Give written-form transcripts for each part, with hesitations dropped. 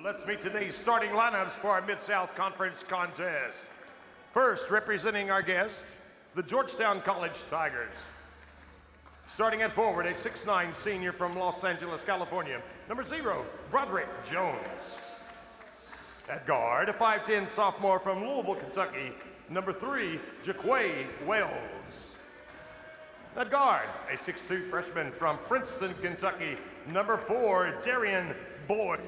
Let's meet today's starting lineups for our Mid-South Conference contest. First, representing our guests, the Georgetown College Tigers. Starting at forward, a 6'9" senior from Los Angeles, California, number 0, Broderick Jones. At guard, a 5'10" sophomore from Louisville, Kentucky, number 3, Jaquay Wells. At guard, a 6'2" freshman from Princeton, Kentucky, number 4, Darian Boyd.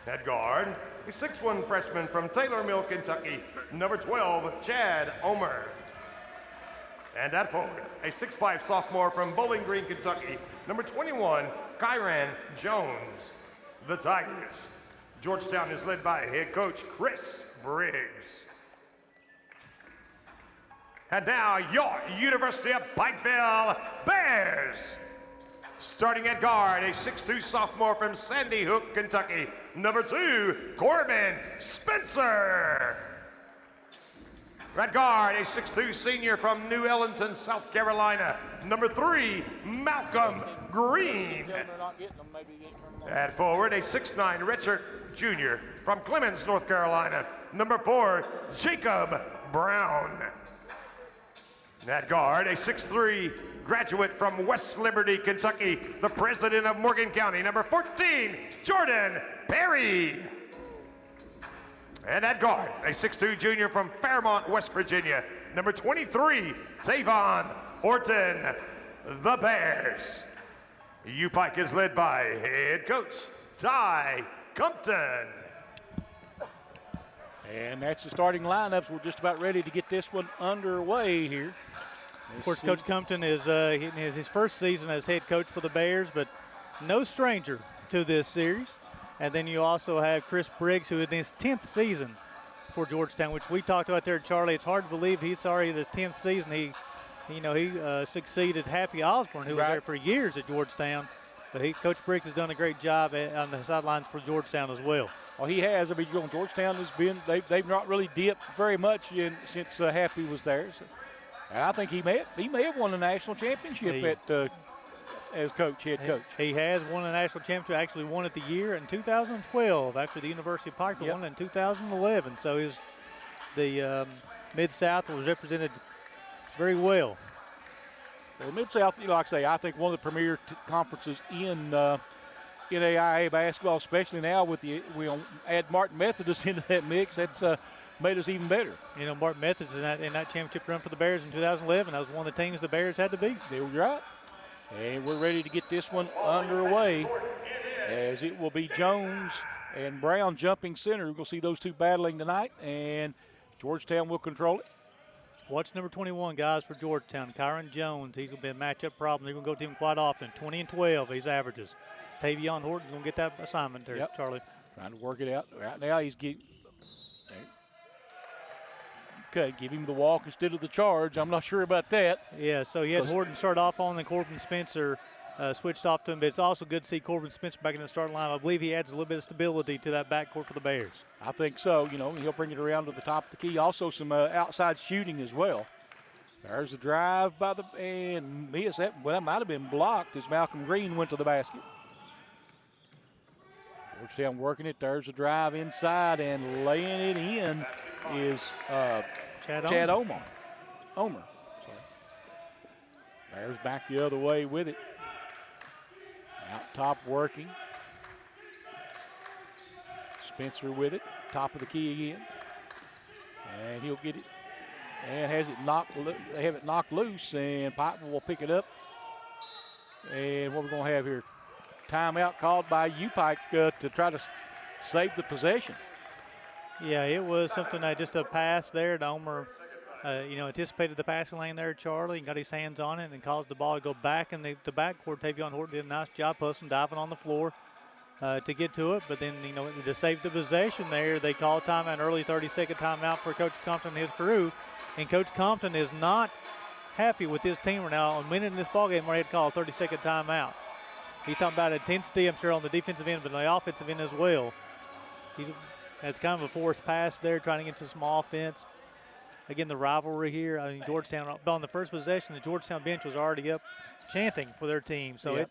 At guard, a 6'1" freshman from Taylor Mill, Kentucky, number 12, Chad Omer. And at forward, a 6'5" sophomore from Bowling Green, Kentucky, number 21, Kyran Jones. The Tigers. Georgetown is led by head coach Chris Briggs. And now, your University of Pikeville Bears. Starting at guard, a 6'2" sophomore from Sandy Hook, Kentucky, number 2, Corbin Spencer. At guard, a 6'2" senior from New Ellington, South Carolina, number 3, Malcolm Green. At forward, a 6'9" redshirt junior from Clemens, North Carolina, number 4, Jacob Brown. At guard, a 6'3" graduate from West Liberty, Kentucky, the president of Morgan County, number 14, Jordan Perry. And at guard, a 6'2" junior from Fairmont, West Virginia, number 23, Tavon Orton. The Bears. UPIKE is led by head coach Ty Compton. And that's the starting lineups. We're just about ready to get this one underway here. Of course, Coach Compton is in his first season as head coach for the Bears, but no stranger to this series. And then you also have Chris Briggs, who is in his 10th season for Georgetown, which we talked about there, Charlie. It's hard to believe he's already in his 10th season. He succeeded Happy Osborne, who was there for years at Georgetown. But Coach Briggs has done a great job on the sidelines for Georgetown as well. Well, he has. I mean, Georgetown has been, they've not really dipped very much since Happy was there. So, and I think he may have won a national championship as head coach. He has won a national championship, actually won it the year in 2012 after the University of Pikeville won it in 2011. So the Mid-South was represented very well. Well, Mid-South, like I say, I think one of the premier conferences in NAIA basketball, especially now with we'll add Martin Methodist into that mix. That's made us even better. You know, Martin Methodist in that championship run for the Bears in 2011. That was one of the teams the Bears had to beat. They were right. And we're ready to get this one underway, as it will be Jones and Brown jumping center. We're going to see those two battling tonight, and Georgetown will control it. Watch number 21, guys, for Georgetown. Kyron Jones, he's going to be a matchup problem. They're going to go to him quite often. 20 and 12, his averages. Tavion Horton's going to get that assignment there, Charlie. Trying to work it out. Right now he's getting – okay, give him the walk instead of the charge. I'm not sure about that. Yeah, so he had Horton start off on, and Corbin Spencer switched off to him. But it's also good to see Corbin Spencer back in the starting line. I believe he adds a little bit of stability to that backcourt for the Bears. I think so. You know, he'll bring it around to the top of the key. Also some outside shooting as well. There's a drive and miss. That might have been blocked as Malcolm Green went to the basket. Georgetown working it. There's a drive inside, and laying it in is Chad Omer. Bears back the other way with it. Out top working. Spencer with it. Top of the key again. And he'll get it. And has it knocked loose. They have it knocked loose, and Pikeville will pick it up. And what we're going to have here, timeout called by UPIKE to try to save the possession. Yeah, it was something just a pass there. Omer, anticipated the passing lane there, Charlie, and got his hands on it and caused the ball to go back in the backcourt. Tavion Horton did a nice job hustling, diving on the floor to get to it. But then, to save the possession there, they called timeout, an early 30-second timeout for Coach Compton and his crew. And Coach Compton is not happy with his team right now. On a minute in this ballgame where he had called a 30-second timeout. He's talking about intensity, I'm sure, on the defensive end, but on the offensive end as well. That's kind of a forced pass there, trying to get to some offense. Again, the rivalry here. I mean, Georgetown, on the first possession, the Georgetown bench was already up chanting for their team. So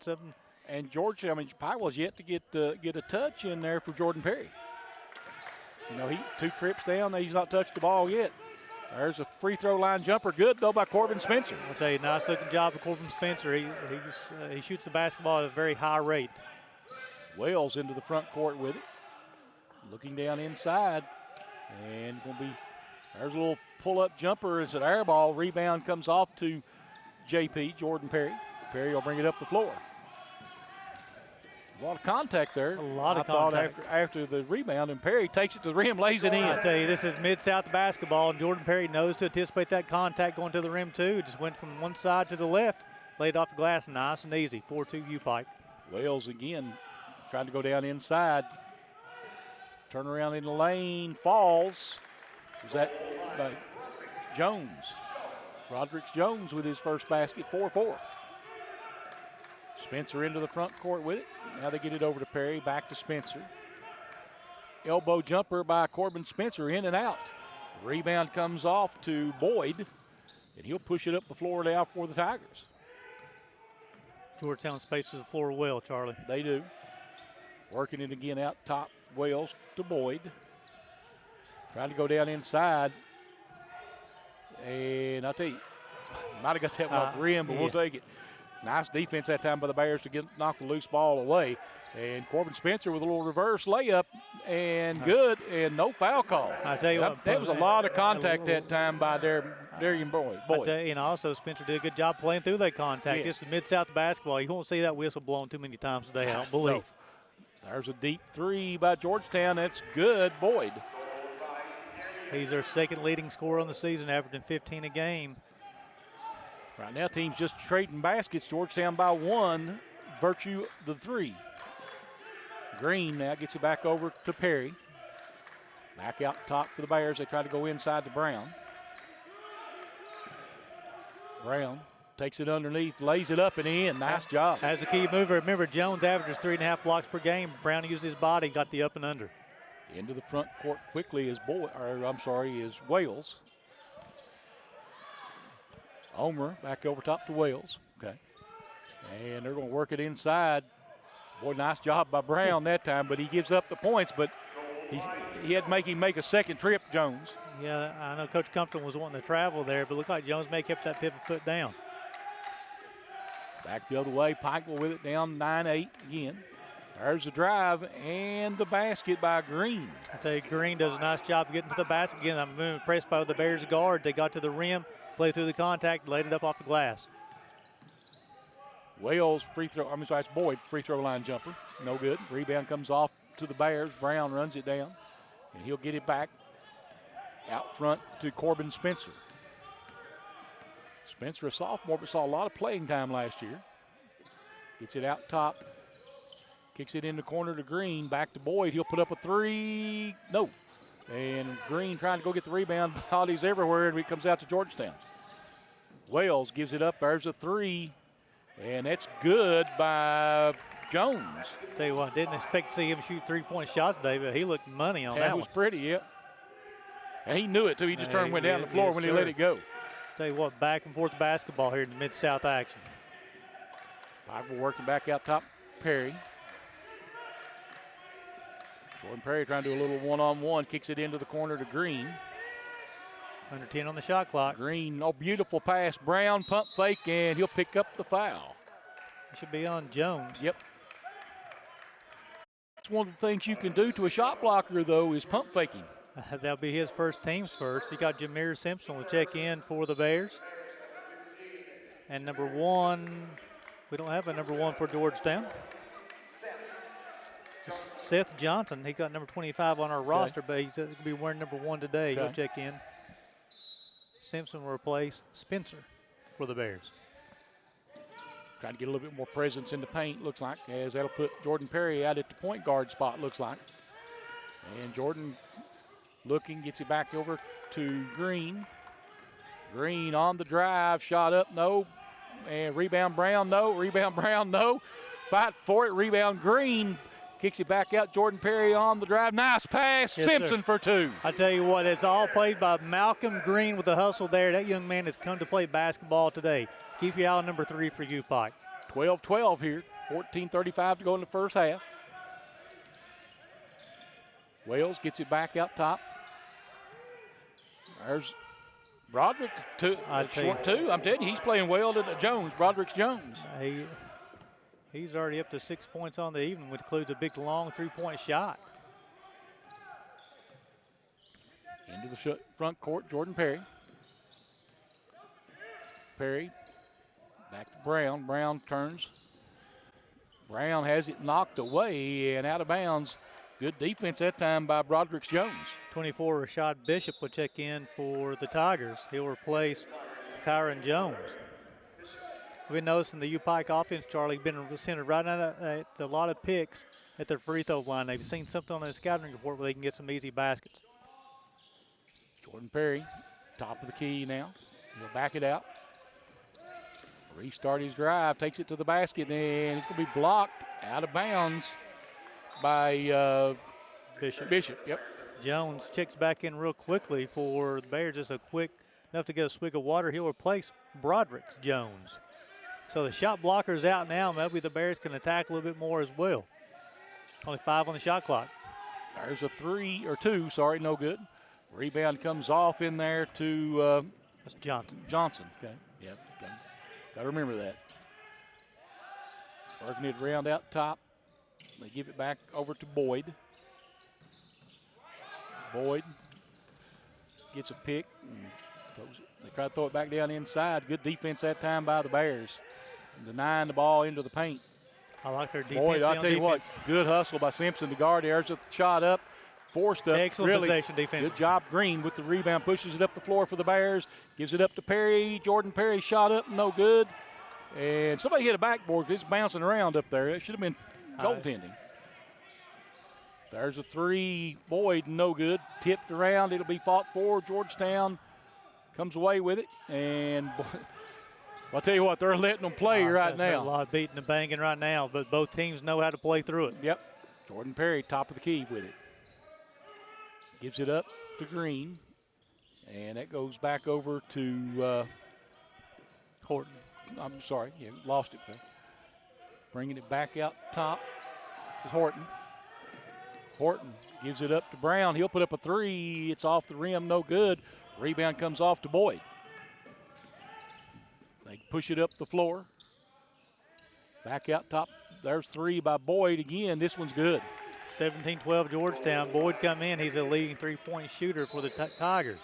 And Georgia, I mean, Pikeville's yet to get a touch in there for Jordan Perry. You know, he 2 trips down. He's not touched the ball yet. There's a free throw line jumper. Good, though, by Corbin Spencer. I'll tell you, nice looking job of Corbin Spencer. He shoots the basketball at a very high rate. Wells into the front court with it. Looking down inside. And going to be, there's a little pull-up jumper. It's an air ball. Rebound comes off to JP, Jordan Perry. Perry will bring it up the floor. A lot of contact there. A lot of contact. contact. After the rebound, and Perry takes it to the rim, lays it in. I tell you, this is Mid-South basketball, and Jordan Perry knows to anticipate that contact going to the rim, too. Just went from one side to the left, laid off the glass, nice and easy. 4-2 UPIKE. Wells again trying to go down inside. Turn around in the lane, falls. Was that by Jones? Roderick Jones with his first basket, 4-4. Spencer into the front court with it. Now they get it over to Perry, back to Spencer. Elbow jumper by Corbin Spencer, in and out. Rebound comes off to Boyd, and he'll push it up the floor now for the Tigers. Georgetown spaces the floor well, Charlie. They do. Working it again out top, Wells to Boyd. Trying to go down inside. And I'll tell you, might have got that one off the rim, but we'll take it. Nice defense that time by the Bears to knock the loose ball away. And Corbin Spencer with a little reverse layup, and good, and no foul call. I tell you what, that was a lot of contact that time by Darian Boyd. And also Spencer did a good job playing through that contact. Yes. This is Mid-South basketball. You won't see that whistle blown too many times today, I don't believe. No. There's a deep 3 by Georgetown. That's good, Boyd. He's their second leading scorer on the season, averaging 15 a game. Right now, teams just trading baskets. Georgetown by 1, virtue the 3. Green now gets it back over to Perry. Back out top for the Bears. They try to go inside to Brown. Brown takes it underneath, lays it up and in. Nice job. As a key mover, remember Jones averages 3.5 blocks per game. Brown used his body, got the up and under. Into the front court quickly is Wales. Omer back over top to Wales. Okay. And they're going to work it inside. Boy, nice job by Brown that time, but he gives up the points, but he had to make him make a second trip, Jones. Yeah, I know Coach Compton was wanting to travel there, but looked like Jones may have kept that pivot foot down. Back the other way, Pikeville with it down 9-8 again. There's the drive and the basket by Green. I tell you, Green does a nice job getting to the basket again. I'm impressed by the Bears guard. They got to the rim, played through the contact, laid it up off the glass. Wales it's Boyd, free throw line jumper. No good. Rebound comes off to the Bears. Brown runs it down, and he'll get it back out front to Corbin Spencer. Spencer, a sophomore, but saw a lot of playing time last year. Gets it out top. Kicks it in the corner to Green. Back to Boyd. He'll put up a 3. No. And Green trying to go get the rebound. Bodies everywhere, and it comes out to Georgetown. Wales gives it up. There's a 3. And that's good by Jones. Tell you what, didn't expect to see him shoot 3-point shots today, but he looked money on that one. That was pretty, yeah. And he knew it, too. He just went down the floor when he let it go. Tell you what, back and forth basketball here in the Mid-South action. Pikeville working back out top, Perry. Jordan Perry trying to do a little one-on-one, kicks it into the corner to Green. Under 10 on the shot clock. Green, beautiful pass. Brown, pump fake, and he'll pick up the foul. It should be on Jones. Yep. That's one of the things you can do to a shot blocker, though, is pump faking. That'll be his team's first. He got Jameer Simpson will check in for the Bears. And number 1, we don't have a number 1 for Georgetown. Seth Johnson, he got number 25 on our roster, but he's going to be wearing number 1 today. He'll check in. Simpson will replace Spencer for the Bears. Trying to get a little bit more presence in the paint, looks like, as that'll put Jordan Perry out at the point guard spot, looks like. And Jordan looking, gets it back over to Green. Green on the drive, shot up, no. And rebound Brown, no. Rebound Brown, no. Fight for it, rebound Green. Kicks it back out. Jordan Perry on the drive. Nice pass. Yes, Simpson for 2. I tell you what, it's all played by Malcolm Green with the hustle there. That young man has come to play basketball today. Keep your eye on number 3 for UPIKE. 12-12 here. 14:35 to go in the first half. Wales gets it back out top. There's Broderick, short two. I'm telling you, he's playing well to Jones, Broderick's Jones. He's already up to 6 points on the evening, which includes a big, long three-point shot. Into the front court, Jordan Perry. Perry back to Brown. Brown turns. Brown has it knocked away and out of bounds. Good defense that time by Broderick Jones. 24, Rashad Bishop will check in for the Tigers. He'll replace Kyron Jones. We've been noticing the UPIKE offense, Charlie, been centered right at a lot of picks at their free throw line. They've seen something on the scouting report where they can get some easy baskets. Jordan Perry, top of the key now. He'll back it out. Restart his drive, takes it to the basket, and it's going to be blocked out of bounds by Bishop. Yep. Jones checks back in real quickly for the Bears. Just a quick enough to get a swig of water. He'll replace Broderick Jones. So the shot blocker's out now. Maybe the Bears can attack a little bit more as well. Only 5 on the shot clock. There's a two, no good. Rebound comes off in there to that's Johnson. Johnson. Okay. Yep. Okay. Got to remember that. Working it around out top. They give it back over to Boyd. Boyd gets a pick. And they try to throw it back down inside. Good defense that time by the Bears. Denying the ball into the paint. I like their defense. Boyd, I'll tell you what, good hustle by Simpson to guard. There's a shot up. Forced up. Excellent really possession defense. Good job, Green, with the rebound. Pushes it up the floor for the Bears. Gives it up to Perry. Jordan Perry shot up, no good. And somebody hit a backboard. It's bouncing around up there. It should have been goaltending. There's a three. Boyd, no good. Tipped around. It'll be fought for. Georgetown comes away with it. And I'll tell you what, they're letting them play right now. A lot of beating and banging right now, but both teams know how to play through it. Yep. Jordan Perry, top of the key with it. Gives it up to Green. And that goes back over to Horton. I'm sorry, lost it there. Bringing it back out top is Horton. Horton gives it up to Brown. He'll put up a three. It's off the rim, no good. Rebound comes off to Boyd. They push it up the floor. Back out top. There's three by Boyd again. This one's good. 17-12 Georgetown. Boyd come in. He's a leading three-point shooter for the Tigers.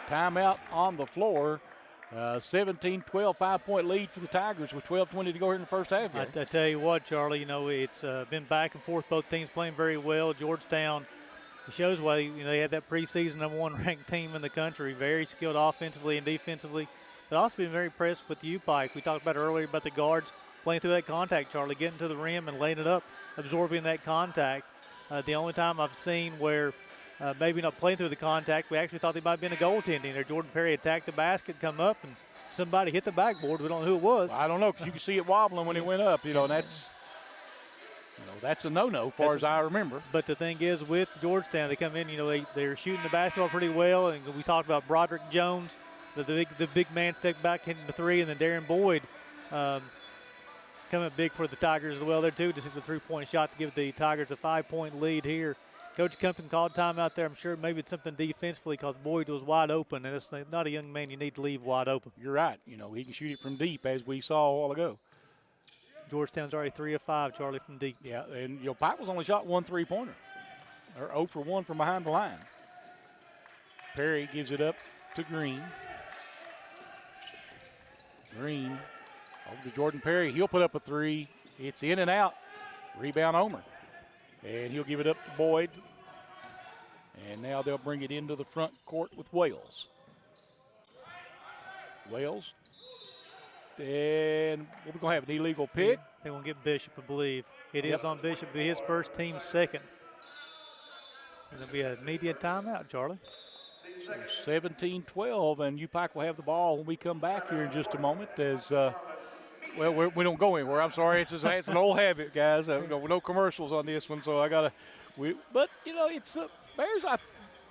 Timeout on the floor. 17-12, 5-point lead for the Tigers with 12:20 to go here in the first half. I tell you what, Charlie, it's been back and forth. Both teams playing very well. Georgetown, it shows why they had that preseason #1 ranked team in the country. Very skilled offensively and defensively. But also been very impressed with the UPIKE. We talked about earlier about the guards playing through that contact, Charlie, getting to the rim and laying it up, absorbing that contact. The only time I've seen where maybe not playing through the contact, we actually thought they might have been a goaltending there. Jordan Perry attacked the basket, come up, and somebody hit the backboard. We don't know who it was. I don't know, because you can see it wobbling when it went up. And that's a no-no as far as I remember. But the thing is, with Georgetown, they come in, they're shooting the basketball pretty well. And we talked about Broderick Jones, the big man stepped back hitting the three, and then Darren Boyd coming big for the Tigers as well there too. Just hit the three-point shot to give the Tigers a 5-point lead here. Coach Compton called timeout there. I'm sure maybe it's something defensively because Boyd was wide open, and it's not a young man you need to leave wide open. You're right. He can shoot it from deep, as we saw a while ago. Georgetown's already 3 of 5, Charlie, from deep. Yeah, and Pike was only shot 1 3-pointer. Or 0 for 1 from behind the line. Perry gives it up to Green. Green over to Jordan Perry. He'll put up a three. It's in and out. Rebound Omer. And he'll give it up to Boyd. And now they'll bring it into the front court with Wales. Wales. And we're going to have an illegal pick. They won't get Bishop, I believe. It is on Bishop, be his first, team second. And there'll be an immediate timeout, Charlie. 17-12, and UPIKE will have the ball when we come back here in just a moment. As we don't go anywhere. I'm sorry, it's an old habit, guys. No commercials on this one, so I gotta. But it's Bears.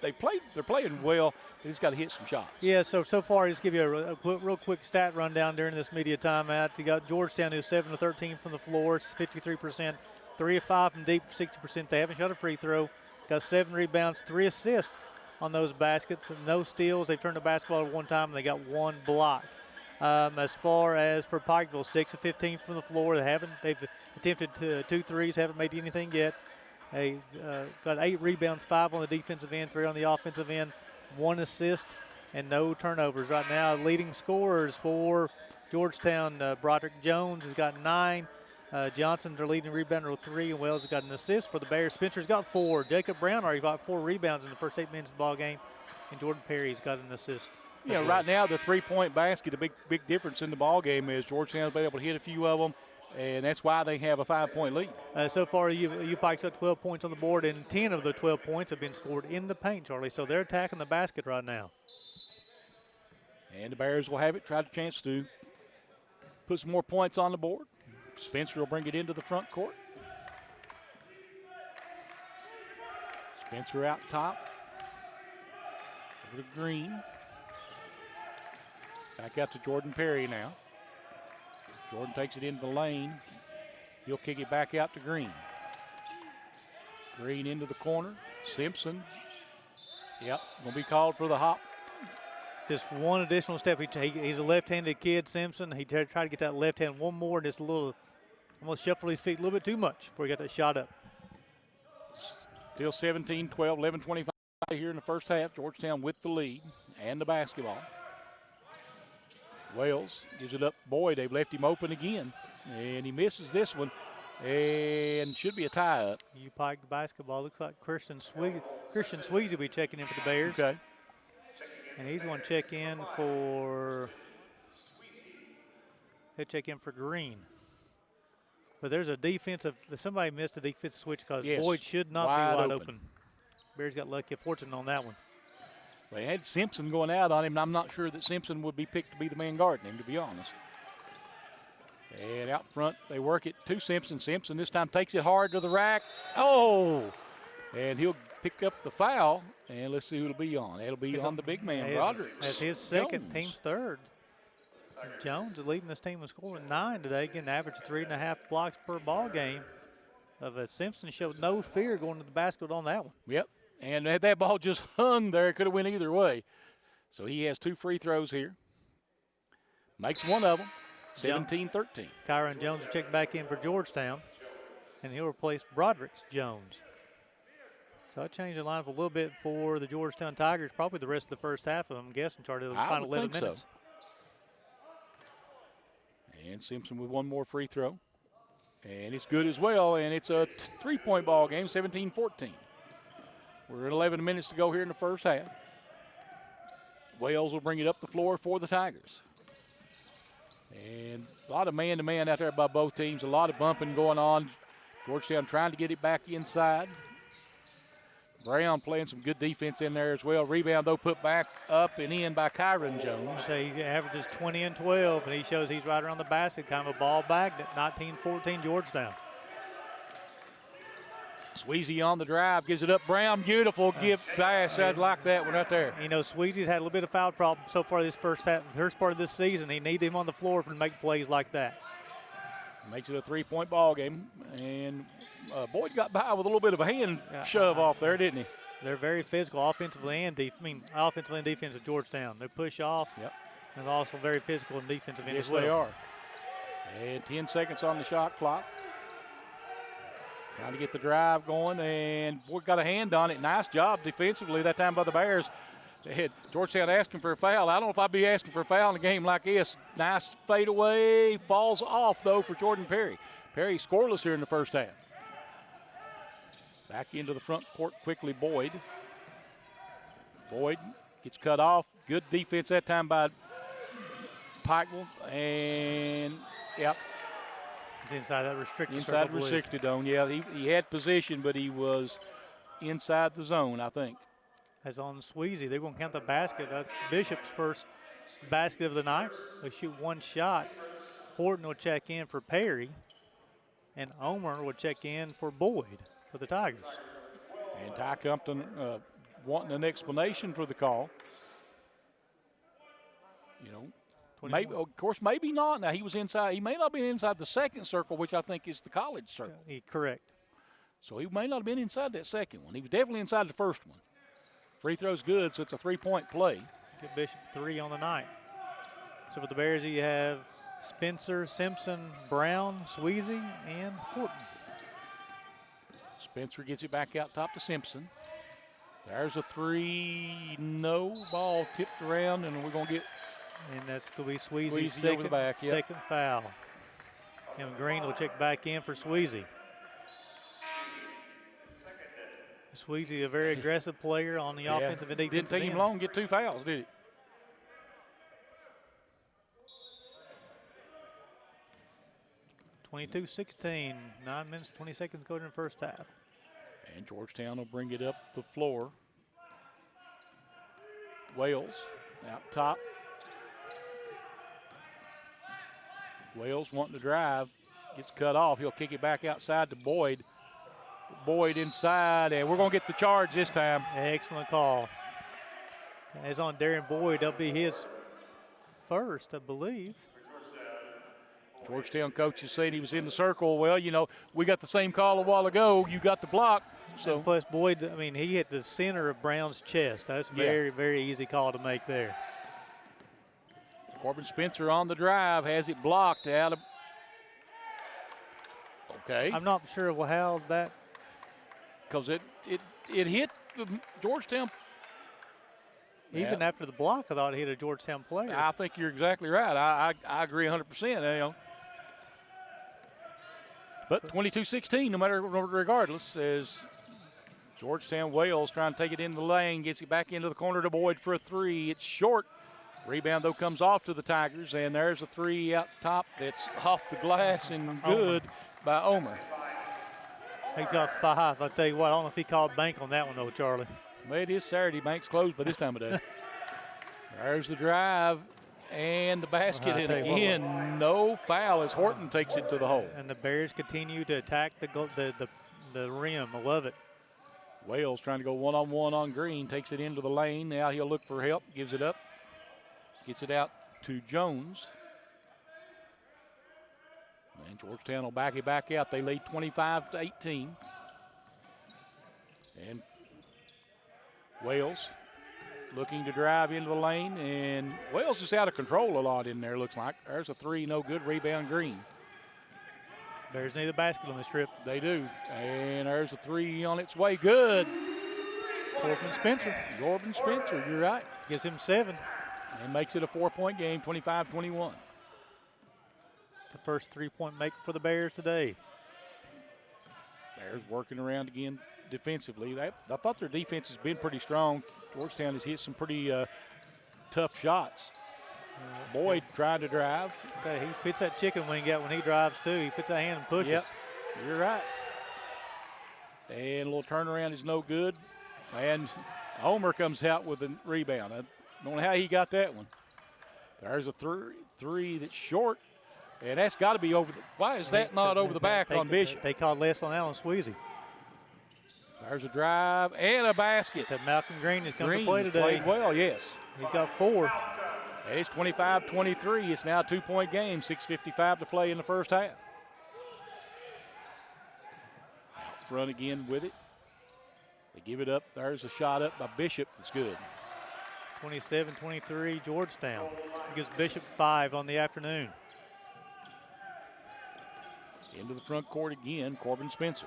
they're playing well. They just got to hit some shots. Yeah, so far, just give you a real quick stat rundown during this media timeout. You got Georgetown, who's 7 of 13 from the floor. It's 53%. 3 of 5 from deep, 60%. They haven't shot a free throw. Got 7 rebounds, 3 assists on those baskets, and no steals. They've turned the basketball at one time, and they got 1 block. As far as for Pikeville, 6 of 15 from the floor. They've attempted 2 threes, haven't made anything yet. They got 8 rebounds, 5 on the defensive end, 3 on the offensive end, 1 assist, and no turnovers. Right now, leading scorers for Georgetown, Broderick Jones has got 9. Johnson, their leading rebounder, with 3, and Wells has got an assist for the Bears. Spencer's got 4. Jacob Brown already got 4 rebounds in the first 8 minutes of the ball game, and Jordan Perry's got an assist. Yeah, right now the 3-point basket, the big difference in the ball game is Georgetown's been able to hit a few of them, and that's why they have a 5-point lead. So far, UPIKE's got 12 points on the board, and 10 of the 12 points have been scored in the paint, Charlie. So they're attacking the basket right now. And the Bears will have it, try the chance to put some more points on the board. Spencer will bring it into the front court. Spencer out top. Over to Green. Back out to Jordan Perry now. Jordan takes it into the lane. He'll kick it back out to Green. Green into the corner. Simpson. Yep, going to be called for the hop. Just one additional step. He's a left-handed kid, Simpson. He tried to get that left hand one more, just a little, almost shuffle his feet a little bit too much before he got that shot up. Still 17-12, 11:25 here in the first half. Georgetown with the lead and the basketball. Wells gives it up. Boyd, they've left him open again, and he misses this one, and should be a tie-up. UPIKE basketball. Looks like Christian Sweezy will be checking in for the Bears. Okay. And he's going to check in for Green. But there's a somebody missed a defensive switch because Boyd should not be wide open. Bears got lucky, fortunate on that one. They had Simpson going out on him, and I'm not sure that Simpson would be picked to be the man guarding him, to be honest. And out front, they work it to Simpson. Simpson this time takes it hard to the rack. Oh! And he'll pick up the foul, and let's see who it'll be on. It'll be on the big man, Broderick. That's his second, team's third. Jones is leading this team in scoring 9 today, getting an average of 3.5 blocks per ball game. Simpson showed no fear going to the basket on that one. Yep, and that ball just hung there. It could have went either way. So he has 2 free throws here. Makes one of them, 17-13. Kyron Jones will check back in for Georgetown, and he'll replace Broderick Jones. So I changed the lineup a little bit for the Georgetown Tigers, probably the rest of the first half of them, I'm guessing, Charlie, those final 11 minutes. So. And Simpson with one more free throw. And it's good as well, and it's a 3-point ball game, 17-14. We're at 11 minutes to go here in the first half. Wales will bring it up the floor for the Tigers. And a lot of man-to-man out there by both teams, a lot of bumping going on. Georgetown trying to get it back inside. Brown playing some good defense in there as well. Rebound, though, put back up and in by Kyron Jones. So he averages 20 and 12, and he shows he's right around the basket, kind of a ball back at 19-14 Georgetown. Sweezy on the drive, gives it up. Brown, beautiful give pass. I'd like that one right there. You know, Sweezy's had a little bit of foul problem so far this first part of this season. He needs him on the floor to make plays like that. Makes it a 3-point ball game, and Boyd got by with a little bit of a hand shove off there, didn't he? They're very physical offensively and offensively and defensive Georgetown. They push off. Yep. And also very physical and defensive end yes, as well. They are. And 10 seconds on the shot clock. Trying to get the drive going, and Boyd got a hand on it. Nice job defensively that time by the Bears. They had Georgetown asking for a foul. I don't know if I'd be asking for a foul in a game like this. Nice fadeaway. Falls off, though, for Jordan Perry. Perry scoreless here in the first half. Back into the front court quickly, Boyd. Boyd gets cut off. Good defense that time by Pikeville. And, yep. He's inside that restricted inside restricted zone. Yeah, he had position, but he was inside the zone, I think. As on Sweezy, they're going to count the basket. That's Bishop's first basket of the night. They shoot one shot. Horton will check in for Perry, and Omer will check in for Boyd for the Tigers. And Ty Compton wanting an explanation for the call. You know, maybe, of course, maybe not. Now, he was inside. He may not have been inside the second circle, which I think is the college circle. Correct. So he may not have been inside that second one. He was definitely inside the first one. Free throw's good, so it's a 3-point play. Get Bishop 3 on the night. So for the Bears, you have Spencer, Simpson, Brown, Sweezy, and Horton. Spencer gets it back out top to Simpson. There's a 3, no. Ball tipped around, and we're going to get. And that's going to be Sweezy's Sweezy second, over the back, yep. second foul. And Green will check back in for Sweezy. Sweezy, a very aggressive player on the offensive and defensive Didn't take him end. long to get 2 fouls, did it? (22-16). 9 minutes, 20 seconds to go in the first half. And Georgetown will bring it up the floor. Wales out top. Wales wanting to drive. Gets cut off. He'll kick it back outside to Boyd. Boyd inside, and we're going to get the charge this time. Excellent call. It's on Darren Boyd. That'll be his first, I believe. Georgetown coach is saying he was in the circle. Well, you know, we got the same call a while ago. You got the block. So and plus, Boyd, I mean, he hit the center of Brown's chest. That's a very, very easy call to make there. Corbin Spencer on the drive, has it blocked out of. Okay. I'm not sure how that. Because it hit the Georgetown. Even after the block, I thought it hit a Georgetown player. I think you're exactly right. I agree 100%. You know. But 22-16, no matter regardless, as Georgetown Wales trying to take it into the lane, gets it back into the corner to Boyd for a 3. It's short. Rebound, though, comes off to the Tigers, and there's a 3 out top that's off the glass and good by Omer. He's got 5. I'll tell you what, I don't know if he called bank on that one, though, Charlie. Well, it is Saturday. Bank's closed by this time of day. There's the drive and the basket, and again, no foul as Horton takes it to the hole. And the Bears continue to attack the rim. I love it. Wales trying to go one-on-one on Green, takes it into the lane. Now he'll look for help, gives it up, gets it out to Jones. And Georgetown will back it back out. They lead 25-18. And Wales looking to drive into the lane, and Wales is out of control a lot in there, looks like. There's a 3, no good, rebound Green. Bears need a basket on this trip. They do. And there's a 3 on its way, good. Corbin Spencer. Corbin Spencer, you're right. Gives him 7. And makes it a 4-point game, 25-21. The first 3-point make for the Bears today. Bears working around again defensively. I thought their defense has been pretty strong. Georgetown has hit some pretty tough shots. Boyd trying to drive. Okay, he puts that chicken wing out when he drives too. He puts a hand and pushes. Yep, you're right. And a little turnaround is no good. And Homer comes out with a rebound. I don't know how he got that one. There's a 3 that's short. And that's got to be over. Why is that not over the back on Bishop? They called less on that on Sweezy. There's a drive and a basket. That Malcolm Green has come to play today. Played well, yes. He's got 4. And it's 25-23. It's now a 2-point game. 6:55 to play in the first half. Out front again with it. They give it up. There's a shot up by Bishop. That's good. 27-23 Georgetown. Gives Bishop 5 on the afternoon. Into the front court again, Corbin Spencer.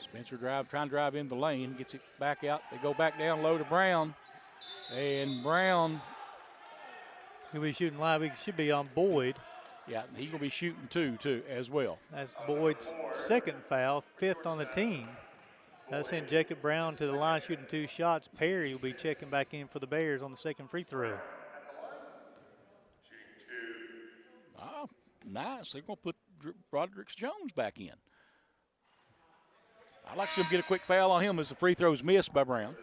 Spencer trying to drive in the lane, gets it back out. They go back down low to Brown. And Brown. He'll be shooting live. He should be on Boyd. Yeah, he's going to be shooting too, as well. That's Boyd's second foul, 5th on the team. That'll send Jacob Brown to the line shooting 2 shots. Perry will be checking back in for the Bears on the second free throw. Ah, nice. They're going to put Broderick Jones back in. I'd like to see him get a quick foul on him as the free throw's missed by Brown.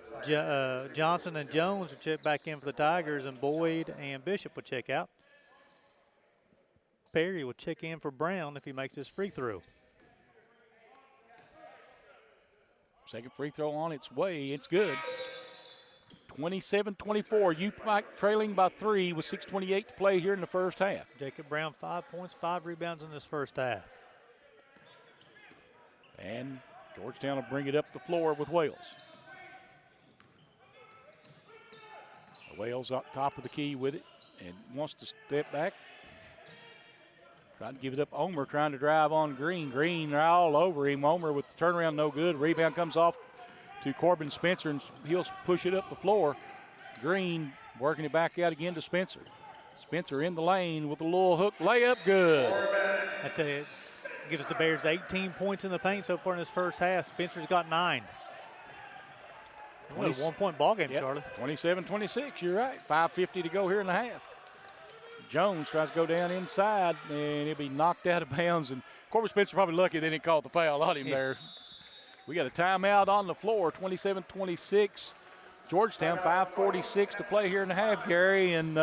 Johnson and Jones will check back in for the Tigers, and Boyd and Bishop will check out. Perry will check in for Brown if he makes this free throw. Second free throw on its way. It's good. 27-24. UPIKE trailing by 3 with 6:28 to play here in the first half. Jacob Brown, 5 points, 5 rebounds in this first half. And Georgetown will bring it up the floor with Wales. Wales up top of the key with it and wants to step back. Trying to give it up. Omer trying to drive on Green. Green all over him. Omer with the turnaround, no good. Rebound comes off to Corbin Spencer, and he'll push it up the floor. Green working it back out again to Spencer. Spencer in the lane with a little hook layup, good. I tell you, it gives the Bears 18 points in the paint so far in this first half. Spencer's got 9. What a 1-point ball game, yep. Charlie. 27-26, you're right. 5:50 to go here in the half. Jones tries to go down inside, and he'll be knocked out of bounds. And Corbin Spencer probably lucky they didn't call the foul on him there. We got a timeout on the floor, 27-26. Georgetown, 5:46 to play here in the half, Gary. And,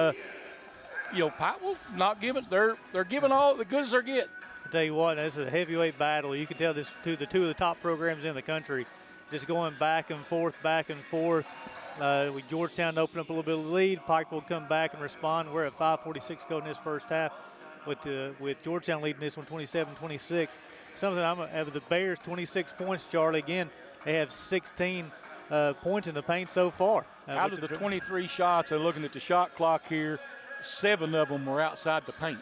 Pikeville not giving, they're giving all the good as they get. I tell you what, this is a heavyweight battle. You can tell this the two of the top programs in the country just going back and forth, back and forth. With Georgetown open up a little bit of the lead, Pikeville will come back and respond. We're at 5:46 going in this first half with Georgetown leading this one 27-26. Something I'm of the Bears, 26 points, Charlie. Again, they have 16 points in the paint so far. Out of the 23 shots, I'm looking at the shot clock here, 7 of them were outside the paint.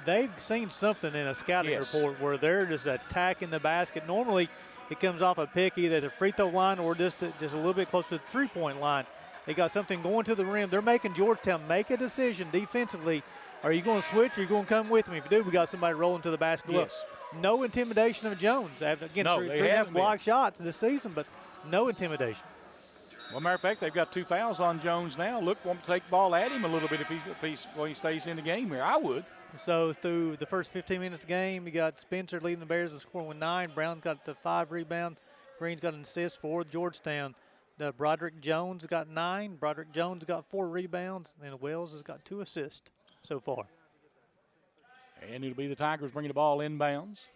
They've seen something in a scouting report where they're just attacking the basket. Normally, it comes off a pick either at the free throw line or just a little bit closer to the three-point line. They got something going to the rim. They're making Georgetown make a decision defensively. Are you going to switch or are you going to come with me? If you do, we got somebody rolling to the basket. Yes. No intimidation of Jones. Again, no, three and a half block shots this season, but no intimidation. Well, matter of fact, they've got 2 fouls on Jones now. Look, want to take the ball at him a little bit if he stays in the game here. I would. So through the first 15 minutes of the game, you got Spencer leading the Bears with scoring with 9. Brown's got the 5 rebounds. Green's got an assist for Georgetown. Broderick Jones got 9. Broderick Jones got 4 rebounds. And Wells has got 2 assists so far. And it'll be the Tigers bringing the ball inbounds.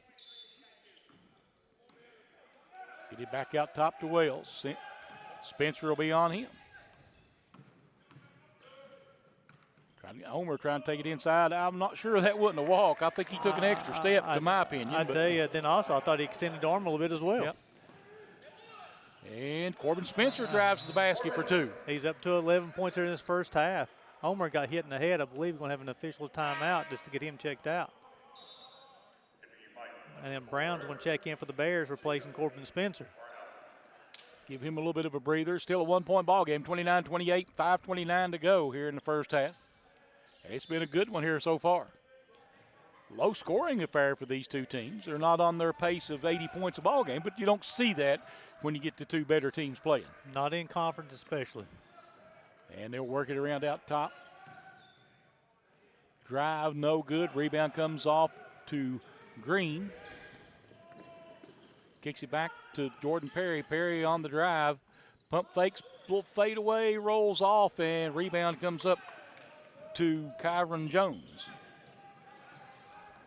Get it back out top to Wells. Spencer will be on him. Homer trying to take it inside. I'm not sure that wasn't a walk. I think he took an extra step, to my opinion. I tell you, then also I thought he extended the arm a little bit as well. Yep. And Corbin Spencer drives to the basket for 2. He's up to 11 points here in this first half. Homer got hit in the head. I believe he's going to have an official timeout just to get him checked out. And then Brown's going to check in for the Bears, replacing Corbin Spencer. Give him a little bit of a breather. Still a 1-point ball game, 29-28, 5:29 to go here in the first half. It's been a good one here so far. Low scoring affair for these 2 teams. They're not on their pace of 80 points a ball game, but you don't see that when you get the 2 better teams playing. Not in conference especially. And they'll work it around out top. Drive, no good. Rebound comes off to Green. Kicks it back to Jordan Perry. Perry on the drive. Pump fakes, little fade away, rolls off, and rebound comes up to Kyron Jones.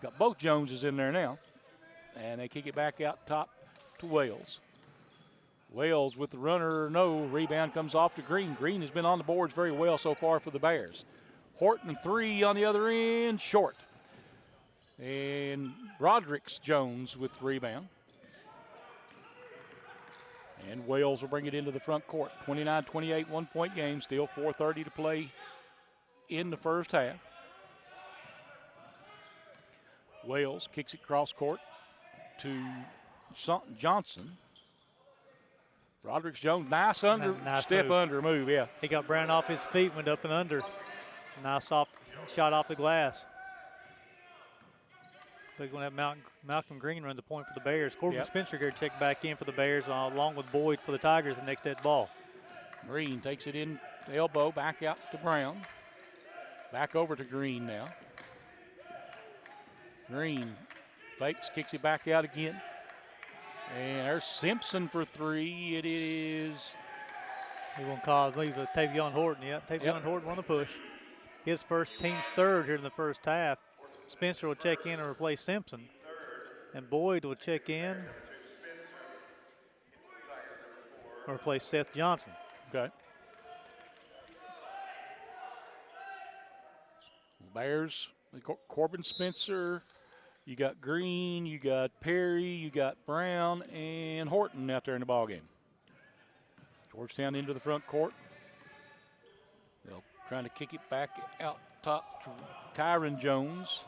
Got both Joneses in there now. And they kick it back out top to Wales. Wales with the runner, no. Rebound comes off to Green. Green has been on the boards very well so far for the Bears. Horton 3 on the other end, short. And Roderick's Jones with the rebound. And Wales will bring it into the front court. 29-28, 1-point game. Still 4:30 to play in the first half. Wales kicks it cross court to Johnson. Roderick Jones, nice step move. under move, yeah. He got Brown off his feet, went up and under. Nice soft shot off the glass. They're going to have Malcolm Green run the point for the Bears. Corbin Spencer here check back in for the Bears along with Boyd for the Tigers the next dead ball. Green takes it in elbow, back out to Brown. Back over to Green now. Green fakes, kicks it back out again. And there's Simpson for 3. It is. He won't call, I believe, Tavion Horton. Yeah, Tavion Horton on the push. His first, team's 3rd here in the first half. Spencer will check in and replace Simpson. And Boyd will check in. replace Seth Johnson. Okay. Bears, Corbin Spencer, you got Green, you got Perry, you got Brown, and Horton out there in the ballgame. Georgetown into the front court. They'll trying to kick it back out top to Kyron Jones.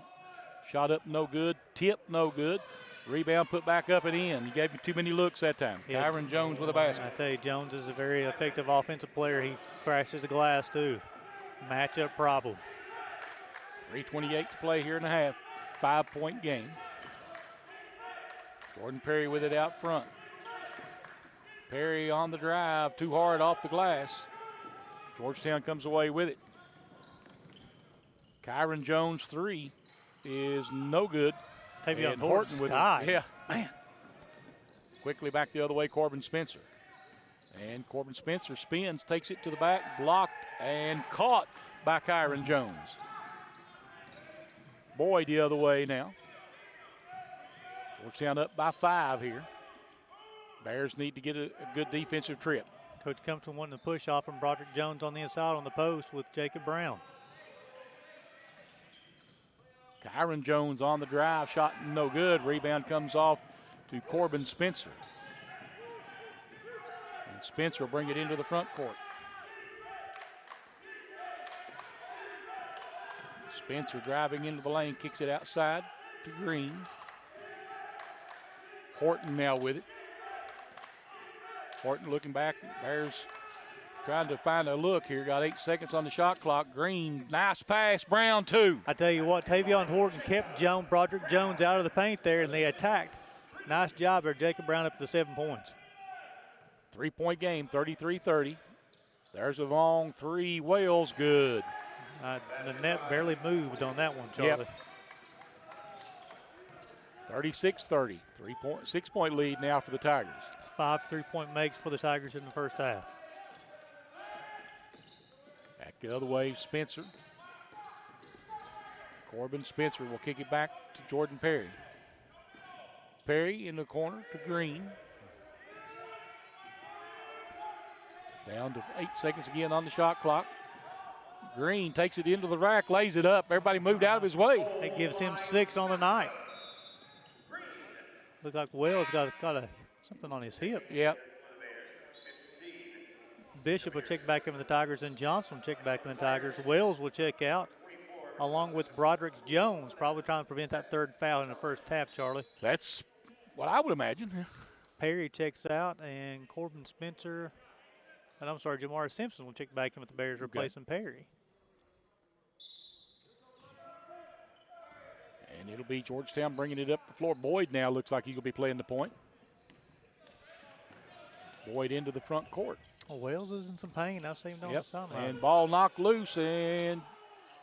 Shot up no good, tip no good. Rebound put back up and in. You gave me too many looks that time. Yeah. Kyron Jones with a basket. I tell you, Jones is a very effective offensive player. He crashes the glass too. Matchup problem. 3:28 to play here in the half. 5-point game. Jordan Perry with it out front. Perry on the drive, too hard off the glass. Georgetown comes away with it. Kyron Jones 3 is no good. Tavion And Horton with sky. it. Yeah. Man. Quickly back the other way, Corbin Spencer. And Corbin Spencer spins, takes it to the back, blocked and caught by Kyron Jones. Boyd the other way now. Georgetown up by 5 here. Bears need to get a good defensive trip. Coach Compton wanting to push off from Broderick Jones on the inside on the post with Jacob Brown. Kyron Jones on the drive, shot no good. Rebound comes off to Corbin Spencer. And Spencer will bring it into the front court. Spencer driving into the lane, kicks it outside to Green. Horton now with it. Horton looking back. Bears trying to find a look here. Got 8 seconds on the shot clock. Green, nice pass. Brown, 2. I tell you what, Tavion Horton kept Broderick Jones out of the paint there, and they attacked. Nice job there. Jacob Brown up to 7 points. 3-point game, 33-30. There's a long 3. Wales, good. The net barely moved on that one, Charlie. Yep. 36-30. 6-point lead now for the Tigers. It's 5 3-point makes for the Tigers in the first half. Back the other way, Spencer. Corbin Spencer will kick it back to Jordan Perry. Perry in the corner to Green. Down to 8 seconds again on the shot clock. Green takes it into the rack, lays it up. Everybody moved out of his way. It gives him 6 on the night. Look like Wells got something on his hip. Yep. Bishop will check back in with the Tigers, and Johnson will check back in the Tigers. Wells will check out, along with Broderick Jones, probably trying to prevent that 3rd foul in the first half, Charlie. That's what I would imagine. Perry checks out, and Corbin Spencer, and I'm sorry, Jamar Simpson will check back in with the Bears, replacing Perry. And it'll be Georgetown bringing it up the floor. Boyd now looks like he'll be playing the point. Boyd into the front court. Well, Wells is in some pain. I see him on the sideline. And ball knocked loose, and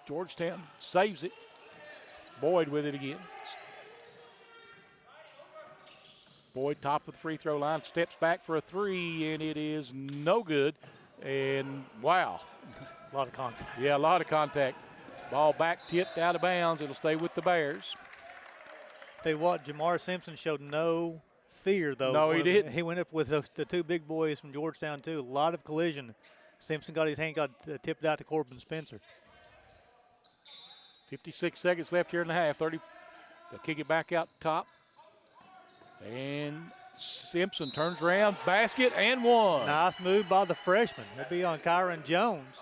Georgetown saves it. Boyd with it again. Boyd top of the free throw line, steps back for a 3, and it is no good. And wow. A lot of contact. Yeah, a lot of contact. Ball back tipped out of bounds. It'll stay with the Bears. Tell you what, Jamar Simpson showed no fear, though. No, he didn't. He went up with the 2 big boys from Georgetown, too. A lot of collision. Simpson got his hand tipped out to Corbin Spencer. 56 seconds left here in the half. 30. They'll kick it back out top. And Simpson turns around, basket, and 1. Nice move by the freshman. It'll be on Kyron Jones.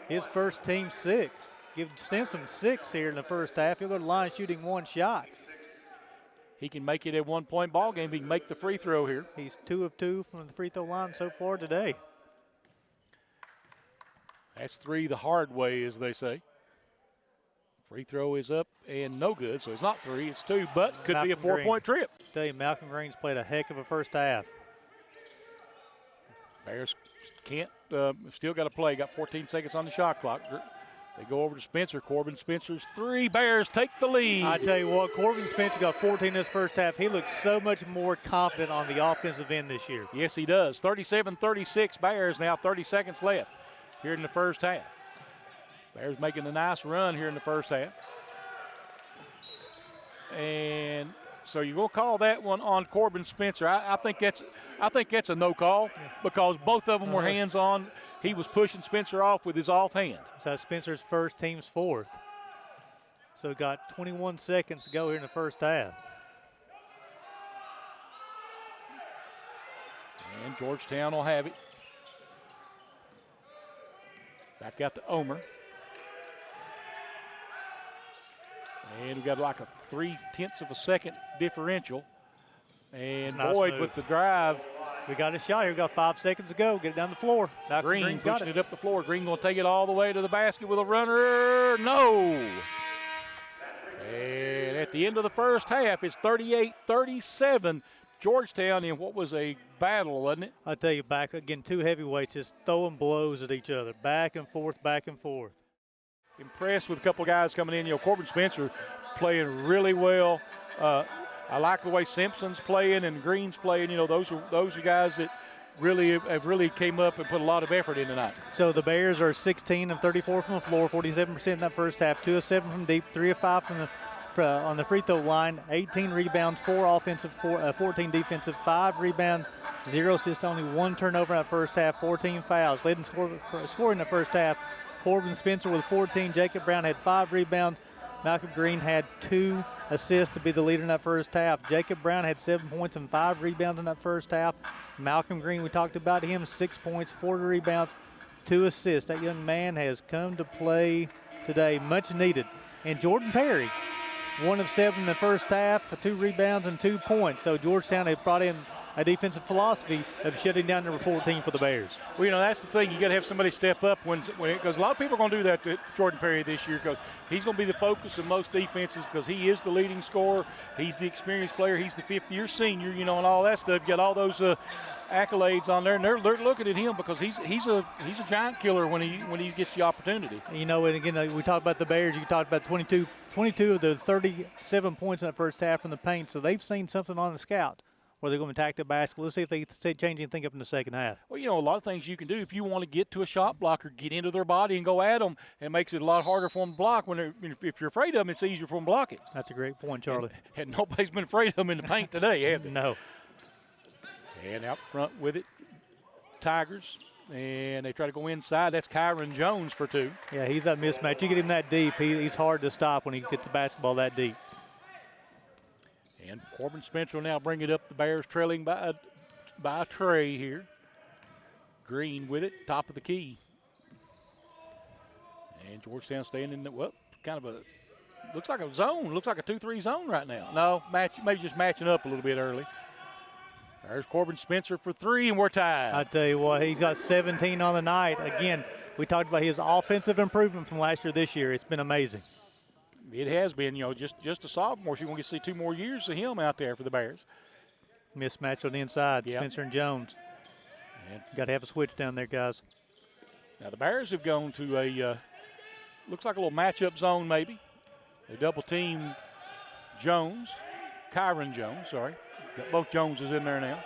His first team 6. Give Simpson 6 here in the first half. He'll go to the line shooting 1 shot. He can make it a 1-point ball game. He can make the free throw here. He's 2 of 2 from the free throw line so far today. That's 3 the hard way, as they say. Free throw is up and no good, so it's not 3, it's 2, but could be a 4-point trip. I tell you, Malcolm Green's played a heck of a first half. Bears can't, still got to play. Got 14 seconds on the shot clock. They go over to Spencer. Corbin Spencer's 3. Bears take the lead. I tell you what, Corbin Spencer got 14 in his first half. He looks so much more confident on the offensive end this year. Yes, he does. 37-36 Bears, now 30 seconds left here in the first half. Bears making a nice run here in the first half. And So you're going to call that one on Corbin Spencer. I think that's a no call because both of them were hands on. He was pushing Spencer off with his offhand. So that's Spencer's first, team's fourth. So we got 21 seconds to go here in the first half. And Georgetown will have it. Back out to Omer. And we got like a 0.3 of a second differential. And Nice Boyd move. with the drive. We got a shot here. We got 5 seconds to go. Get it down the floor. Green Green's got pushing it up the floor. Green going to take it all the way to the basket with a runner. No. And at the end of the first half, it's 38-37. Georgetown in what was a battle, wasn't it? I'll tell you, back again, two heavyweights just throwing blows at each other. Back and forth, back and forth. Impressed with a couple guys coming in. You know, Corbin Spencer playing really well. I like the way Simpson's playing and Green's playing. You know, those are guys that really came up and put a lot of effort in tonight. So the Bears are 16 of 34 from the floor, 47% in that first half, 2 of 7 from deep, 3 of 5 from on the free throw line, 18 rebounds, 4 offensive, 14 defensive, 5 rebounds, 0 assists, only 1 turnover in that first half, 14 fouls. Leading scoring in the first half, Corbin Spencer with 14. Jacob Brown had 5 rebounds. Malcolm Green had 2 assists to be the leader in that first half. Jacob Brown had 7 points and 5 rebounds in that first half. Malcolm Green, we talked about him, 6 points, 4 rebounds, 2 assists. That young man has come to play today, much needed. And Jordan Perry, 1 of 7 in the first half, 2 rebounds and 2 points. So Georgetown, they brought in a defensive philosophy of shutting down number 14 for the Bears. Well, you know, that's the thing. You got to have somebody step up because a lot of people are going to do that to Jordan Perry this year because he's going to be the focus of most defenses because he is the leading scorer. He's the experienced player. He's the fifth-year senior, you know, and all that stuff. You got all those accolades on there, and they're looking at him because he's a giant killer when he gets the opportunity. You know, and again, we talked about the Bears. You talked about 22 of the 37 points in that first half from the paint, so they've seen something on the scout where they're going to attack the basket. Let's see if they change anything up in the second half. Well, you know, a lot of things you can do if you want to get to a shot blocker, get into their body and go at them. It makes it a lot harder for them to block. If you're afraid of them, it's easier for them to block it. That's a great point, Charlie. And nobody's been afraid of them in the paint today, have they? No. And out front with it, Tigers. And they try to go inside. That's Kyron Jones for 2. Yeah, he's that mismatch. You get him that deep, he's hard to stop when he gets the basketball that deep. And Corbin Spencer will now bring it up. The Bears trailing by a tray here. Green with it, top of the key. And Georgetown staying in the, kind of a, looks like a zone. Looks like a 2-3 zone right now. No, maybe just matching up a little bit early. There's Corbin Spencer for 3, and we're tied. I tell you what, he's got 17 on the night. Again, we talked about his offensive improvement from last year this year. It's been amazing. It has been, you know, just a sophomore. If you want to see 2 more years of him out there for the Bears. Mismatch on the inside, yep. Spencer and Jones. Got to have a switch down there, guys. Now the Bears have gone to a, looks like a little matchup zone maybe. They double team Jones, Kyron Jones, sorry. Got both Joneses in there now.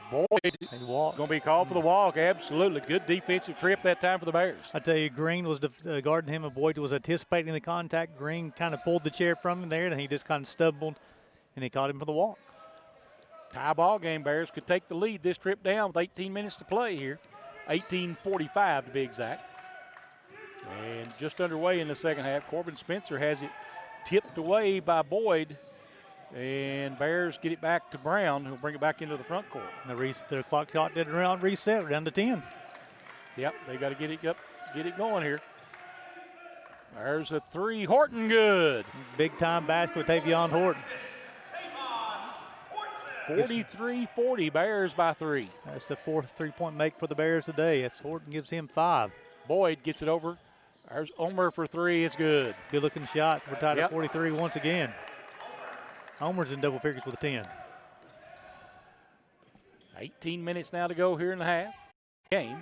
Boyd going to be called for the walk. Absolutely. Good defensive trip that time for the Bears. I tell you, Green was guarding him, and Boyd was anticipating the contact. Green kind of pulled the chair from him there, and he just kind of stumbled, and he caught him for the walk. Tie ball game. Bears could take the lead this trip down with 18 minutes to play here. 18:45 to be exact. And just underway in the second half. Corbin Spencer has it tipped away by Boyd. And Bears get it back to Brown, who'll bring it back into the front court. And the clock did around reset. We're down to 10. Yep, they got to get it going here. There's a 3. Horton good. Big time basket with Tavion Horton. 43-40, Bears by 3. That's the 4th three-point make for the Bears today. That's Horton gives him 5. Boyd gets it over. There's Omer for 3. It's good. Good looking shot. We're tied at 43 once again. Homer's in double figures with a 10. 18 minutes now to go here in the half. Game.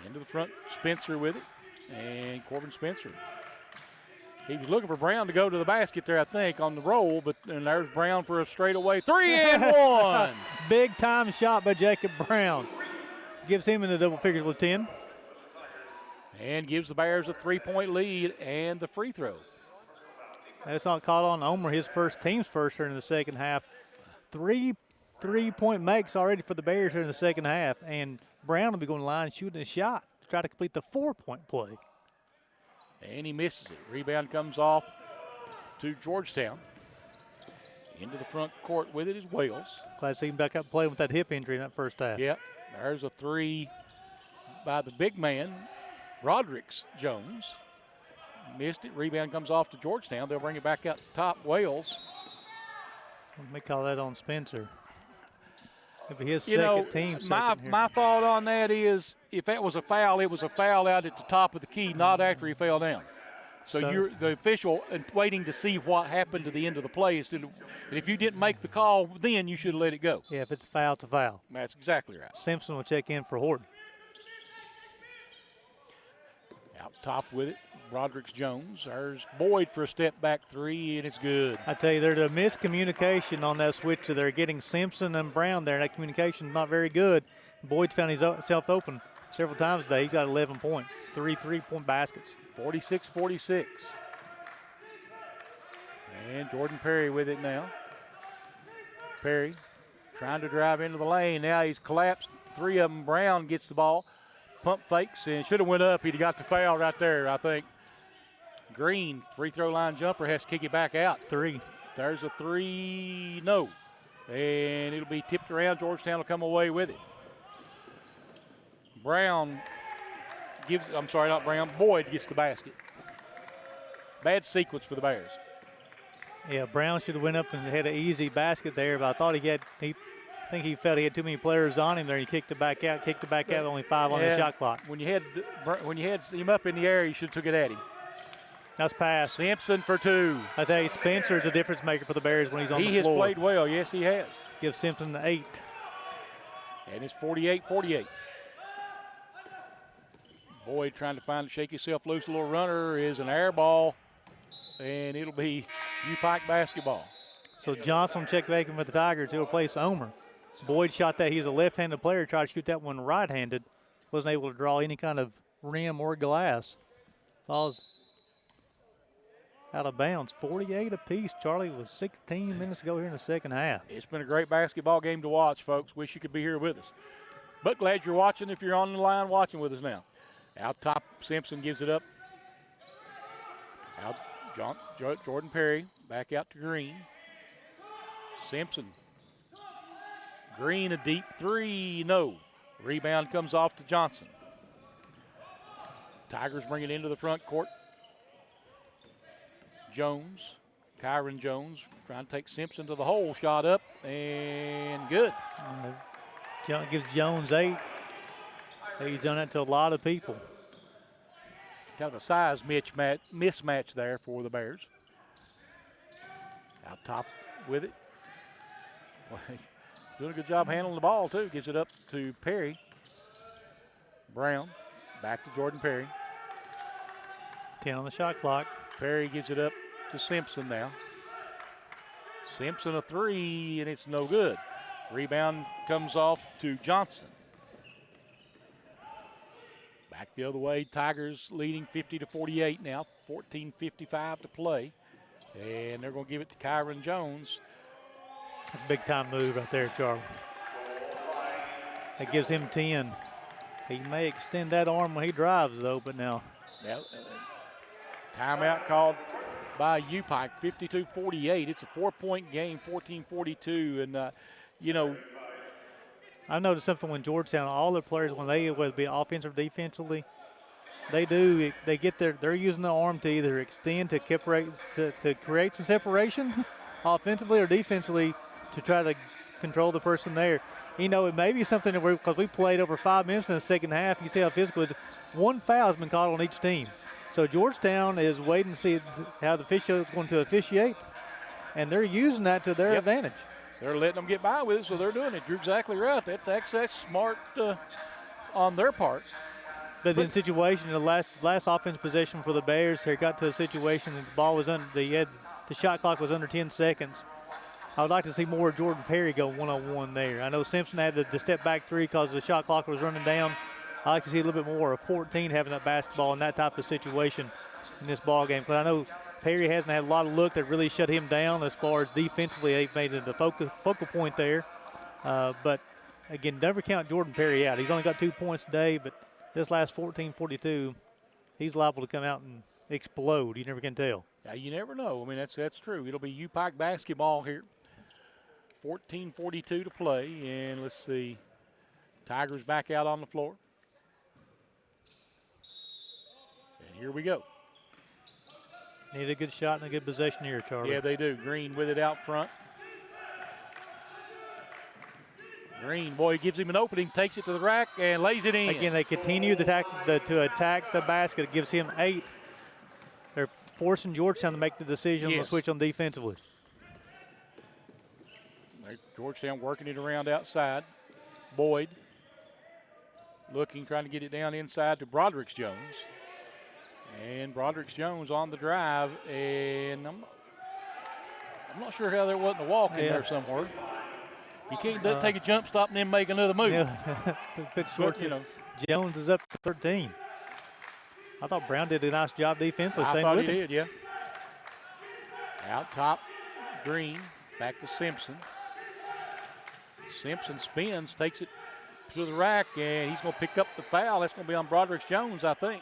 Into the front, Spencer with it. And Corbin Spencer. He was looking for Brown to go to the basket there, I think, on the roll. And there's Brown for a straightaway 3 and 1. Big time shot by Jacob Brown. Gives him in the double figures with 10. And gives the Bears a 3-point lead and the free throw. That's not called on Omer, his team's first here in the second half. Three-point makes already for the Bears here in the second half, and Brown will be going to the line and shooting a shot to try to complete the 4-point play. And he misses it. Rebound comes off to Georgetown. Into the front court with it is Wales. Glad to see him back up playing with that hip injury in that first half. Yep. There's a three by the big man, Rodriguez Jones. Missed it. Rebound comes off to Georgetown. They'll bring it back out to top. Wales. Let me call that on Spencer. It'll be his second team. My thought on that is if that was a foul, it was a foul out at the top of the key, not after he fell down. So you're the official waiting to see what happened to the end of the play. And if you didn't make the call, then you should have let it go. Yeah, if it's a foul, it's a foul. That's exactly right. Simpson will check in for Horton. Out top with it, Rodriguez Jones. There's Boyd for a step back three, and it's good. I tell you, there's a miscommunication on that switch. They're getting Simpson and Brown there. That communication's not very good. Boyd found himself open several times today. He's got 11 points, 3 3-point baskets. 46-46. And Jordan Perry with it now. Perry trying to drive into the lane. Now he's collapsed. 3 of them. Brown gets the ball. Pump fakes and should have went up. He'd got the foul right there, I think. Green, free throw line jumper, has to kick it back out. 3. There's a 3, no. And it'll be tipped around. Georgetown will come away with it. Brown gives, I'm sorry, not Brown, Boyd gets the basket. Bad sequence for the Bears. Yeah, Brown should have went up and had an easy basket there, but I thought I think he felt he had too many players on him there. He kicked it back out, only 5 on the shot clock. When you had him up in the air, you should have took it at him. Nice pass. Simpson for 2. I tell you, Spencer's a difference maker for the Bears when he's on the floor. He has played well, yes he has. Give Simpson the 8. And it's 48-48. Boyd trying to shake himself loose. A little runner is an air ball, and it'll be UPIKE basketball. So Johnson check back in for the Tigers. He'll replace Omer. Boyd shot that. He's a left-handed player. Tried to shoot that one right-handed. Wasn't able to draw any kind of rim or glass. Falls out of bounds. 48 apiece. Charlie was 16 minutes ago here in the second half. It's been a great basketball game to watch, folks. Wish you could be here with us. But glad you're watching if you're on the line watching with us now. Out top, Simpson gives it up. Out, Jordan Perry, back out to Green. Simpson. Green, a deep 3, no. Rebound comes off to Johnson. Tigers bring it into the front court. Jones, Kyron Jones, trying to take Simpson to the hole. Shot up, and good. Gives Jones 8. He's done that to a lot of people. Kind of a size mismatch there for the Bears. Out top with it. Doing a good job handling the ball, too. Gives it up to Perry. Brown. Back to Jordan Perry. 10 on the shot clock. Perry gives it up to Simpson now. Simpson a 3, and it's no good. Rebound comes off to Johnson. Back the other way. Tigers leading 50-48 now. 14:55 to play. And they're going to give it to Kyron Jones. That's a big-time move right there, Charlie. That gives him 10. He may extend that arm when he drives, though, but now. Yeah, timeout called by UPIKE, 52-48. It's a 4-point game, 14-42. And, I noticed something when Georgetown, all their players, when they, whether it be offensively or defensively, they're using the arm to either extend to create some separation offensively or defensively to try to control the person there. It may be something that because we played over 5 minutes in the second half. You see how physical it is. 1 foul has been called on each team. So Georgetown is waiting to see how the official is going to officiate, and they're using that to their advantage. They're letting them get by with it, so they're doing it. You're exactly right. That's smart on their part. But in situation, the last offense possession for the Bears, here got to a situation that the ball was under the shot clock was under 10 seconds. I would like to see more Jordan Perry go one-on-one there. I know Simpson had the step back 3 because the shot clock was running down. I like to see a little bit more of 14 having that basketball in that type of situation in this ball game. Because I know Perry hasn't had a lot of look that really shut him down as far as defensively. They've made it a focal point there. But, again, never count Jordan Perry out. He's only got 2 points today, but this last 14-42, he's liable to come out and explode. You never can tell. Yeah, you never know. I mean, that's true. It'll be UPIKE basketball here. 14:42 to play, and let's see. Tigers back out on the floor. And here we go. Need a good shot and a good possession here, Charlie. Yeah, they do. Green with it out front. Green, boy, gives him an opening, takes it to the rack, and lays it in. Again, they continue to attack the basket. It gives him 8. They're forcing Georgetown to make the decision on the switch on defensively. Georgetown working it around outside. Boyd looking, trying to get it down inside to Broderick Jones. And Broderick Jones on the drive, and I'm not sure how there wasn't a walk in there somewhere. You can't take a jump stop and then make another move. Yeah. But, you know. Jones is up to 13. I thought Brown did a nice job defensively. I thought he did, yeah. Out top, Green, back to Simpson. Simpson spins, takes it to the rack, and he's going to pick up the foul. That's going to be on Broderick Jones, I think.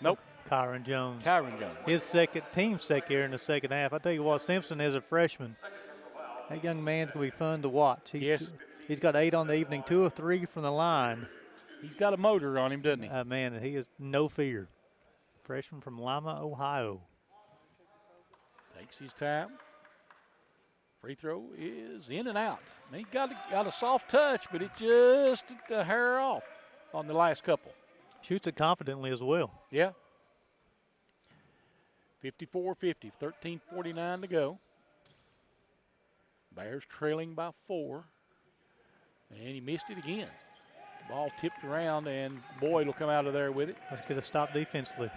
Nope. Kyron Jones. Kyron Jones. His team second here in the second half. I tell you what, Simpson is a freshman. That young man's going to be fun to watch. He's got 8 on the evening, 2 of 3 from the line. He's got a motor on him, doesn't he? Man, he is no fear. Freshman from Lima, Ohio. Takes his time. Free throw is in and out. He got a soft touch, but it just a hair off on the last couple. Shoots it confidently as well. Yeah. 54-50, 13:49 to go. Bears trailing by 4. And he missed it again. Ball tipped around, and Boyd will come out of there with it. Let's get a stop defensively.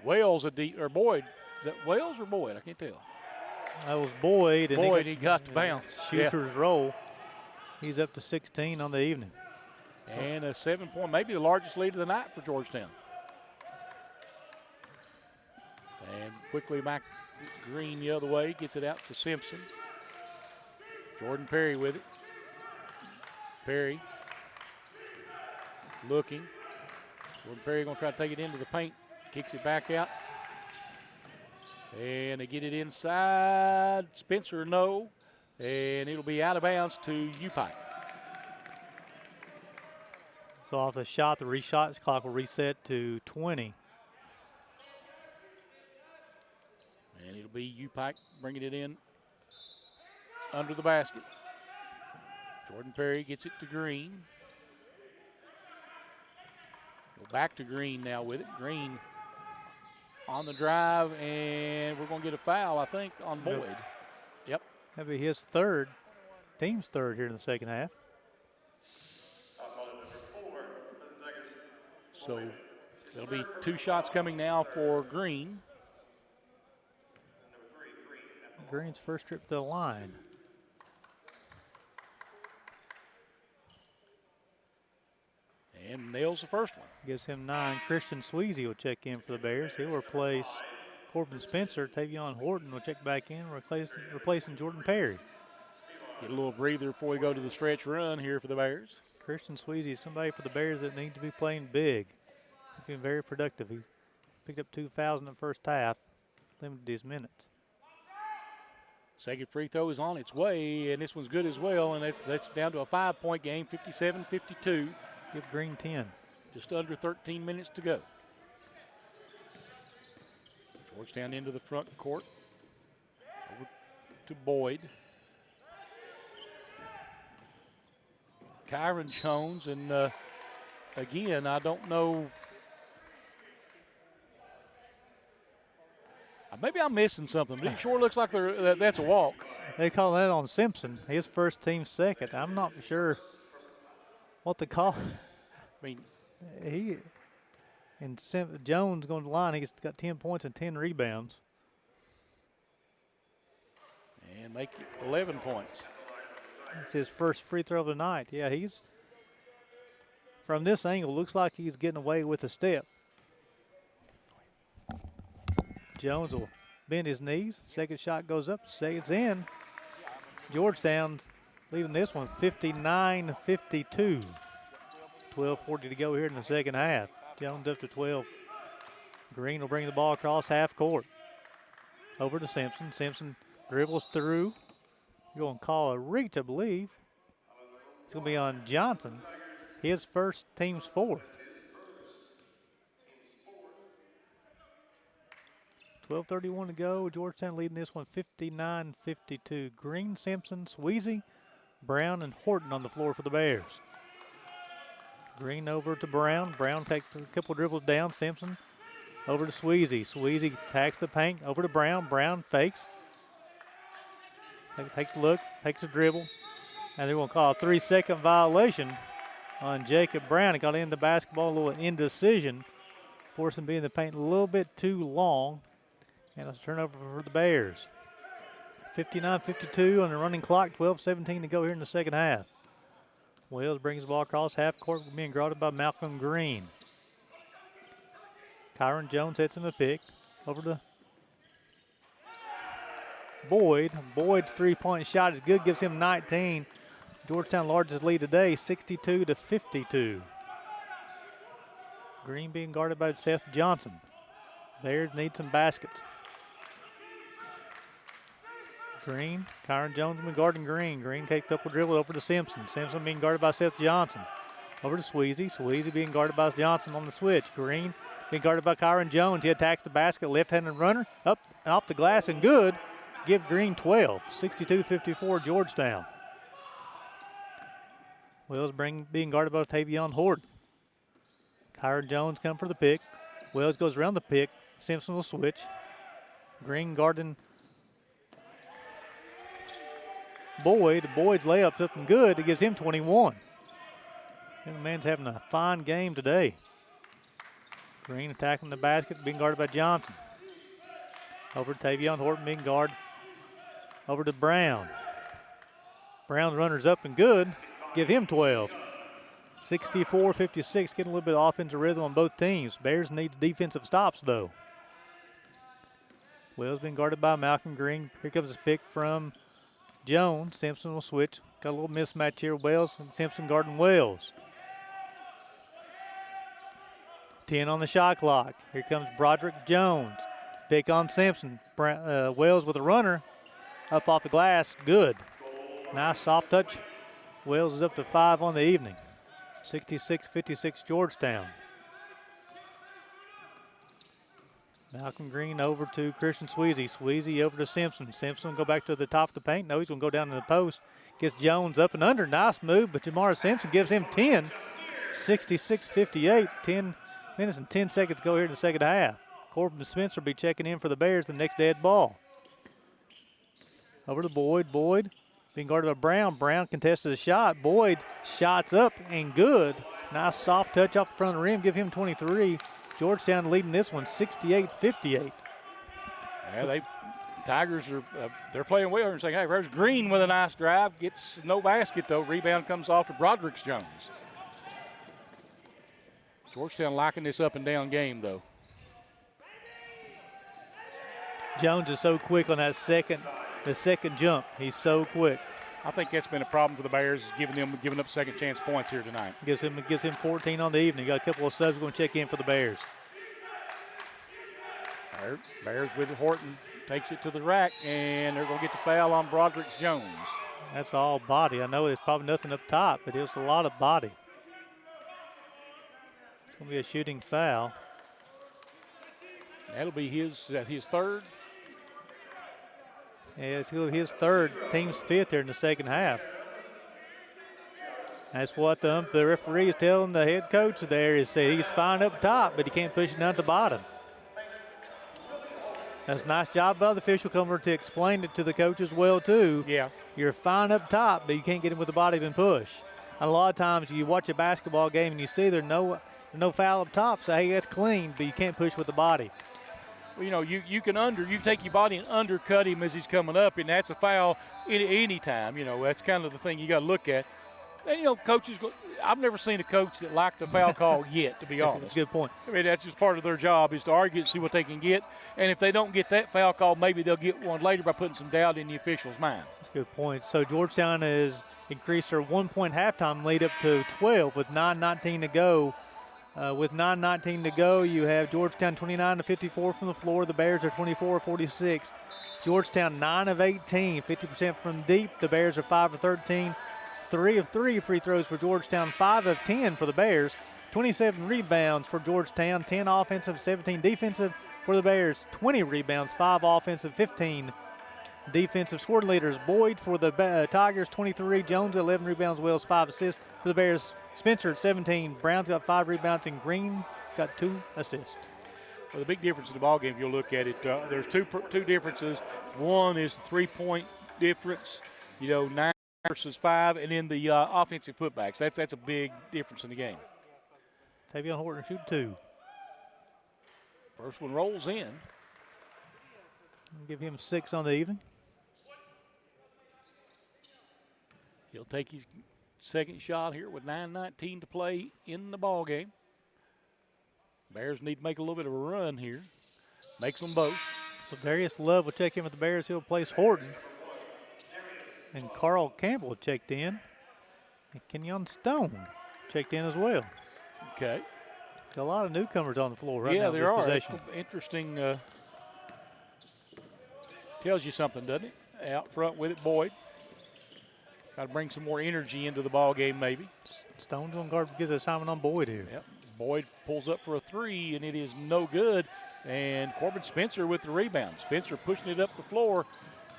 Wales or Boyd. Is that Wales or Boyd? I can't tell. That was Boyd. And Boyd, he got to bounce. Shooter's roll. He's up to 16 on the evening. And a 7-point, maybe the largest lead of the night for Georgetown. And quickly back Green the other way, gets it out to Simpson. Jordan Perry with it. Perry looking. Jordan Perry going to try to take it into the paint. Kicks it back out. And they get it inside. Spencer, no. And it'll be out of bounds to UPIKE. So off the shot, the reshot clock will reset to 20. And it'll be UPIKE bringing it in under the basket. Jordan Perry gets it to Green. Go back to Green now with it. Green on the drive, and we're going to get a foul, I think, on Boyd. Yep. That'll be his third, team's third here in the second half. So there'll be 2 shots coming now for Green. Green's first trip to the line. And nails the first one. Gives him 9. Christian Sweezy will check in for the Bears. He'll replace Corbin Spencer. Tavion Horton will check back in, replacing Jordan Perry. Get a little breather before we go to the stretch run here for the Bears. Christian Sweezy is somebody for the Bears that need to be playing big. He's been very productive. He picked up 2 fouls in the first half, limited his minutes. Second free throw is on its way, and this one's good as well, and that's down to a 5-point game, 57-52. Give Green 10. Just under 13 minutes to go. Georgetown into the front court. Over to Boyd. Kyron Jones, and again, I don't know. Maybe I'm missing something, but it sure looks like that's a walk. They call that on Simpson, his first team second. I'm not sure what to call. I mean, Jones going to the line. He's got 10 points and 10 rebounds. And make it 11 points. It's his first free throw of the night. Yeah, he's, from this angle, looks like he's getting away with a step. Jones will bend his knees. Second shot goes up. It's in. Georgetown's leaving this one 59-52. 12:40 to go here in the second half. Jones up to 12. Green will bring the ball across half court. Over to Simpson. Simpson dribbles through. You're going to call a reach, I believe. It's going to be on Johnson. His first, team's fourth. 12:31 to go. Georgetown leading this one 59-52. Green, Simpson, Sweezy, Brown, and Horton on the floor for the Bears. Green over to Brown. Brown takes a couple dribbles down. Simpson over to Sweezy. Sweezy attacks the paint. Over to Brown. Brown fakes. Takes a look. Takes a dribble. And they're going to call a 3-second violation on Jacob Brown. He got in the basketball, a little indecision. Forced him to be in the paint a little bit too long. And it's a turnover for the Bears. 59-52 on the running clock. 12:17 to go here in the second half. Wells brings the ball across half court, being guarded by Malcolm Green. Kyron Jones hits him a pick. Over to Boyd. Boyd's three-point shot is good, gives him 19. Georgetown largest lead today, 62-52. Green being guarded by Seth Johnson. Bears need some baskets. Green, Kyron Jones been guarding Green. Green takes up a dribble over to Simpson. Simpson being guarded by Seth Johnson. Over to Sweezy. Sweezy being guarded by Johnson on the switch. Green being guarded by Kyron Jones. He attacks the basket, left-handed runner, up and off the glass and good. Give Green 12, 62-54 Georgetown. Wells being guarded by Tavion Horton. Kyron Jones come for the pick. Wells goes around the pick. Simpson will switch. Green guarding Boyd. Boyd's layup's up and good. It gives him 21. Young man's having a fine game today. Green attacking the basket, being guarded by Johnson. Over to Tavion Horton being guarded. Over to Brown. Brown's runner's up and good. Give him 12. 64-56, getting a little bit of offensive rhythm on both teams. Bears need defensive stops, though. Wells being guarded by Malcolm Green. Here comes his pick from Jones. Simpson will switch. Got a little mismatch here. Wells and Simpson guarding Wells. 10 on the shot clock. Here comes Broderick Jones. Pick on Simpson. Wells with a runner. Up off the glass. Good. Nice soft touch. Wells is up to 5 on the evening. 66-56 Georgetown. Malcolm Green over to Christian Sweezy. Sweezy over to Simpson. Simpson go back to the top of the paint. No, he's going to go down to the post. Gets Jones up and under. Nice move, but Jamar Simpson gives him 10. 66-58. 10 minutes and 10 seconds to go here in the second half. Corbin Spencer will be checking in for the Bears the next dead ball. Over to Boyd. Boyd being guarded by Brown. Brown contested a shot. Boyd shots up and good. Nice soft touch off the front of the rim. Give him 23. Georgetown leading this one 68-58. Yeah, Tigers are they're playing well and saying, hey, there's Green with a nice drive. Gets no basket, though. Rebound comes off to Broderick Jones. Georgetown locking this up and down game, though. Jones is so quick on that second jump. He's so quick. I think that's been a problem for the Bears, is giving up second chance points here tonight. Gives him 14 on the evening. Got a couple of subs going to check in for the Bears. Bears with Horton. Takes it to the rack, and they're going to get the foul on Broderick Jones. That's all body. I know there's probably nothing up top, but it's a lot of body. It's going to be a shooting foul. That'll be his third. Yeah, it's his third, team's fifth here in the second half. That's what the referee is telling the head coach there, is that he's fine up top, but he can't push it down to the bottom. That's a nice job by the official coming to explain it to the coach as well, too. Yeah. You're fine up top, but you can't get him with the body and push. And a lot of times you watch a basketball game and you see there's no foul up top, so hey, that's clean, but you can't push with the body. Well, you know, you can take your body and undercut him as he's coming up, and that's a foul any time. You know, that's kind of the thing you got to look at. And, coaches I've never seen a coach that liked the foul call yet, to be honest. That's a good point. I mean, that's just part of their job is to argue and see what they can get. And if they don't get that foul call, maybe they'll get one later by putting some doubt in the official's mind. That's a good point. So Georgetown has increased their 1-point halftime lead up to 12 with 9:19 to go. With 9:19 to go, you have Georgetown 29-54 from the floor. The Bears are 24-46. Georgetown 9 of 18, 50% from deep. The Bears are 5 of 13. 3 of 3 free throws for Georgetown, 5 of 10 for the Bears. 27 rebounds for Georgetown, 10 offensive, 17 defensive for the Bears. 20 rebounds, 5 offensive, 15 defensive. Scoring leaders, Boyd for the Tigers, 23. Jones, 11 rebounds. Wells, 5 assists for the Bears. Spencer at 17. Brown's got 5 rebounds, and Green got 2 assists. Well, the big difference in the ballgame, if you'll look at it, there's two differences. One is the 3-point difference, 9 versus 5, and then the offensive putbacks. That's a big difference in the game. Tavion Horton shoot 2. First one rolls in. Give him 6 on the evening. He'll take his second shot here with 9:19 to play in the ball game. Bears need to make a little bit of a run here. Makes them both. So Darius Love will check in with the Bears. He'll place Horton. And Carl Campbell checked in. And Kenyon Stone checked in as well. Okay. Got a lot of newcomers on the floor right now. Yeah, there are. Possession. Interesting. Tells you something, doesn't it? Out front with it, Boyd. Got to bring some more energy into the ball game, maybe. Stone's on guard to get the assignment on Boyd here. Yep. Boyd pulls up for a 3, and it is no good. And Corbin Spencer with the rebound. Spencer pushing it up the floor.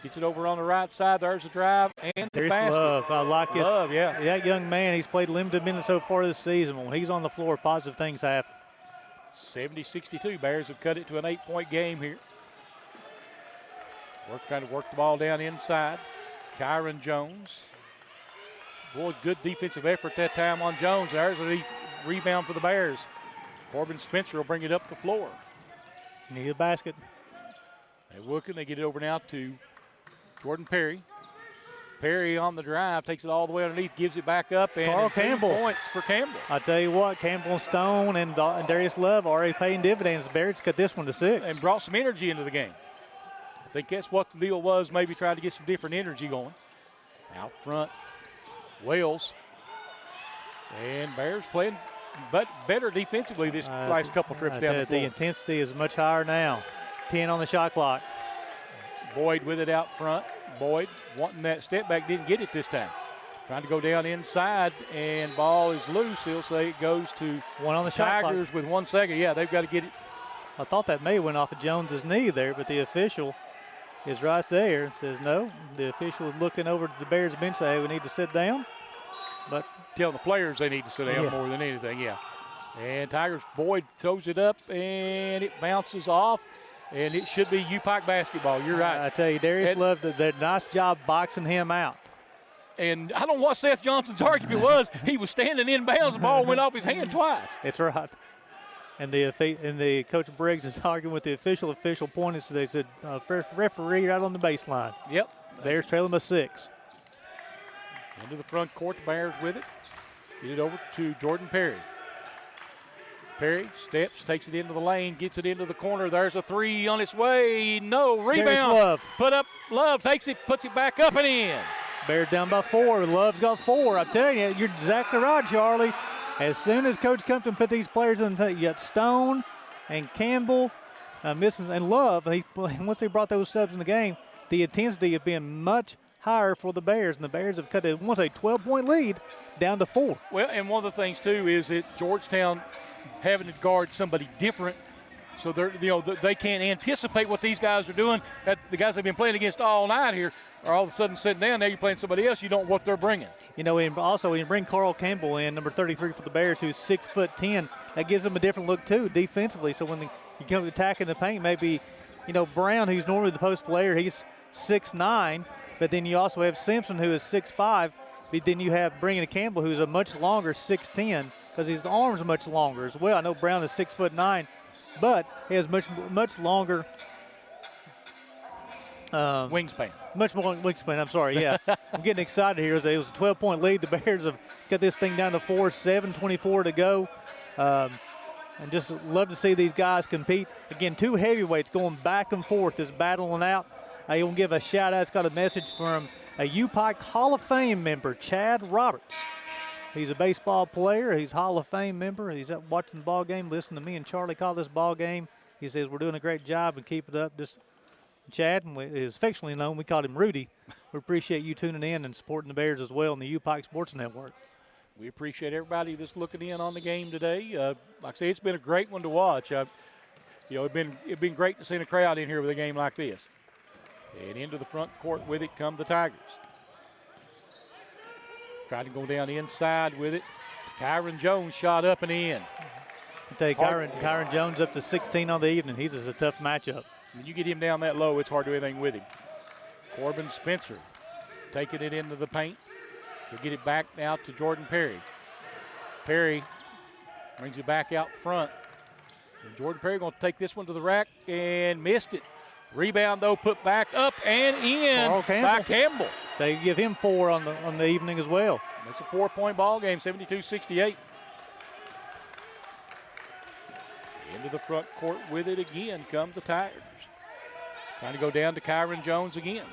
Gets it over on the right side. There's the drive and the basket. Love. I like it. Love, yeah. That young man, he's played limited minutes so far this season. When he's on the floor, positive things happen. 70-62. Bears have cut it to an 8-point game here. Trying to work the ball down inside. Kyron Jones. Boy, good defensive effort that time on Jones. There's a rebound for the Bears. Corbin Spencer will bring it up the floor. Need a basket. They're looking. They get it over now to Jordan Perry. Perry on the drive, takes it all the way underneath, gives it back up, and Carl 2 Campbell. points for Campbell. I tell you what, Campbell and Stone and Darius Love already paying dividends. The Bears cut this one to 6. And brought some energy into the game. I think that's what the deal was, maybe try to get some different energy going. Out front, Wales. And Bears playing but better defensively this last couple trips down the floor. The intensity is much higher now. 10 on the shot clock. Boyd with it out front. Boyd wanting that step back, didn't get it this time. Trying to go down inside, and ball is loose. He'll say it goes to 1 on the shot clock. Tigers with 1 second. Yeah, they've got to get it. I thought that may have went off of Jones's knee there, but the official is right there and says no. The official is looking over to the Bears bench, say, hey, we need to sit down. But telling the players they need to sit down more than anything, yeah. And Tigers, Boyd throws it up, and it bounces off, and it should be UPIKE basketball. You're right. I tell you, Darius Love did a nice job boxing him out. And I don't know what Seth Johnson's argument was. He was standing in bounds, the ball went off his hand twice. It's right. And the Coach Briggs is arguing with the official. Official pointed, so they said first referee right on the baseline. Yep. Bears trailing by 6. Into the front court, the Bears with it. Get it over to Jordan Perry. Perry steps, takes it into the lane, gets it into the corner. There's a 3 on its way. No, rebound. Love. Put up, Love takes it, puts it back up and in. Bears down by 4. Love's got 4. I'm telling you, you're exactly right, Charlie. As soon as Coach Compton put these players in, you got Stone and Campbell missing and Love. Once they brought those subs in the game, the intensity has been much higher for the Bears, and the Bears have cut once a 12-point lead down to 4. Well, and one of the things too is that Georgetown having to guard somebody different, so they can't anticipate what these guys are doing. That the guys they've been playing against all night here are all of a sudden sitting down. Now you're playing somebody else. You don't know what they're bringing. And also when you bring Carl Campbell in, number 33 for the Bears, who's 6'10", that gives them a different look too defensively. So when you come attacking the paint, maybe Brown, who's normally the post player, he's 6'9", but then you also have Simpson, who is 6'5". But then you have bringing Campbell, who's a much longer 6'10", because his arms are much longer as well. I know Brown is 6'9", but he has much longer Wingspan. Much more wingspan, I'm sorry, yeah. I'm getting excited here. It was a 12-point lead. The Bears have got this thing down to 4-7, 24 to go. And just love to see these guys compete. Again, two heavyweights going back and forth, just battling out. I want to give a shout-out. It's got a message from a UPIKE Hall of Fame member, Chad Roberts. He's a baseball player. He's a Hall of Fame member. He's up watching the ball game, listening to me and Charlie call this ball game. He says, we're doing a great job and keep it up. Just Chad, and is affectionately known, we called him Rudy. We appreciate you tuning in and supporting the Bears as well on the UPIKE Sports Network. We appreciate everybody that's looking in on the game today. Like I say, it's been a great one to watch. It's been great to see a crowd in here with a game like this. And into the front court with it come the Tigers. Trying to go down the inside with it. Kyron Jones shot up and in. I tell you, Kyron Jones up to 16 on the evening. He's just a tough matchup. When you get him down that low, it's hard to do anything with him. Corbin Spencer taking it into the paint. He'll get it back now to Jordan Perry. Perry brings it back out front. And Jordan Perry going to take this one to the rack and missed it. Rebound, though, put back up and in by Campbell. They give him 4 on the evening as well. It's a 4-point ball game, 72-68. Into the front court with it again come the Tigers. Trying to go down to Kyron Jones again.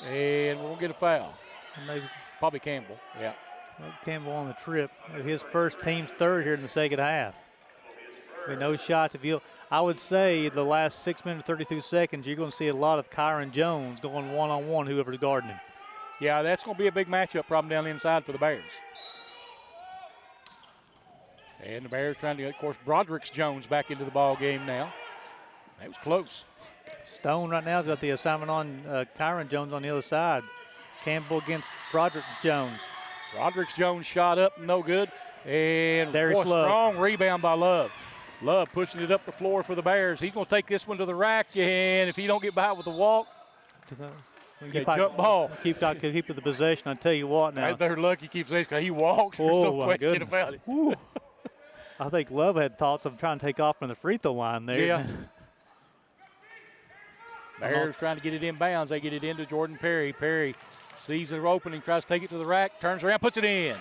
And we'll get a foul. Maybe probably Campbell. Yeah. Campbell on the trip. His first, team's third here in the second half. No shots. I would say the last 6 minutes, 32 seconds, you're going to see a lot of Kyron Jones going one-on-one, whoever's guarding him. Yeah, that's going to be a big matchup problem down the inside for the Bears. And the Bears trying to get, of course, Broderick Jones back into the ball game now. That was close. Stone right now has got the assignment on Kyron Jones on the other side. Campbell against Broderick Jones. Broderick Jones shot up, no good. And Darius Love. Strong rebound by Love. Love pushing it up the floor for the Bears. He's going to take this one to the rack, and if he don't get by with the walk, jump ball. Keep with the possession. I tell you what now. They're lucky he keeps this because he walks. There's no question about it. I think Love had thoughts of trying to take off from the free throw line there. Yeah. Bears trying to get it in bounds. They get it into Jordan Perry. Perry sees the opening, tries to take it to the rack, turns around, puts it in.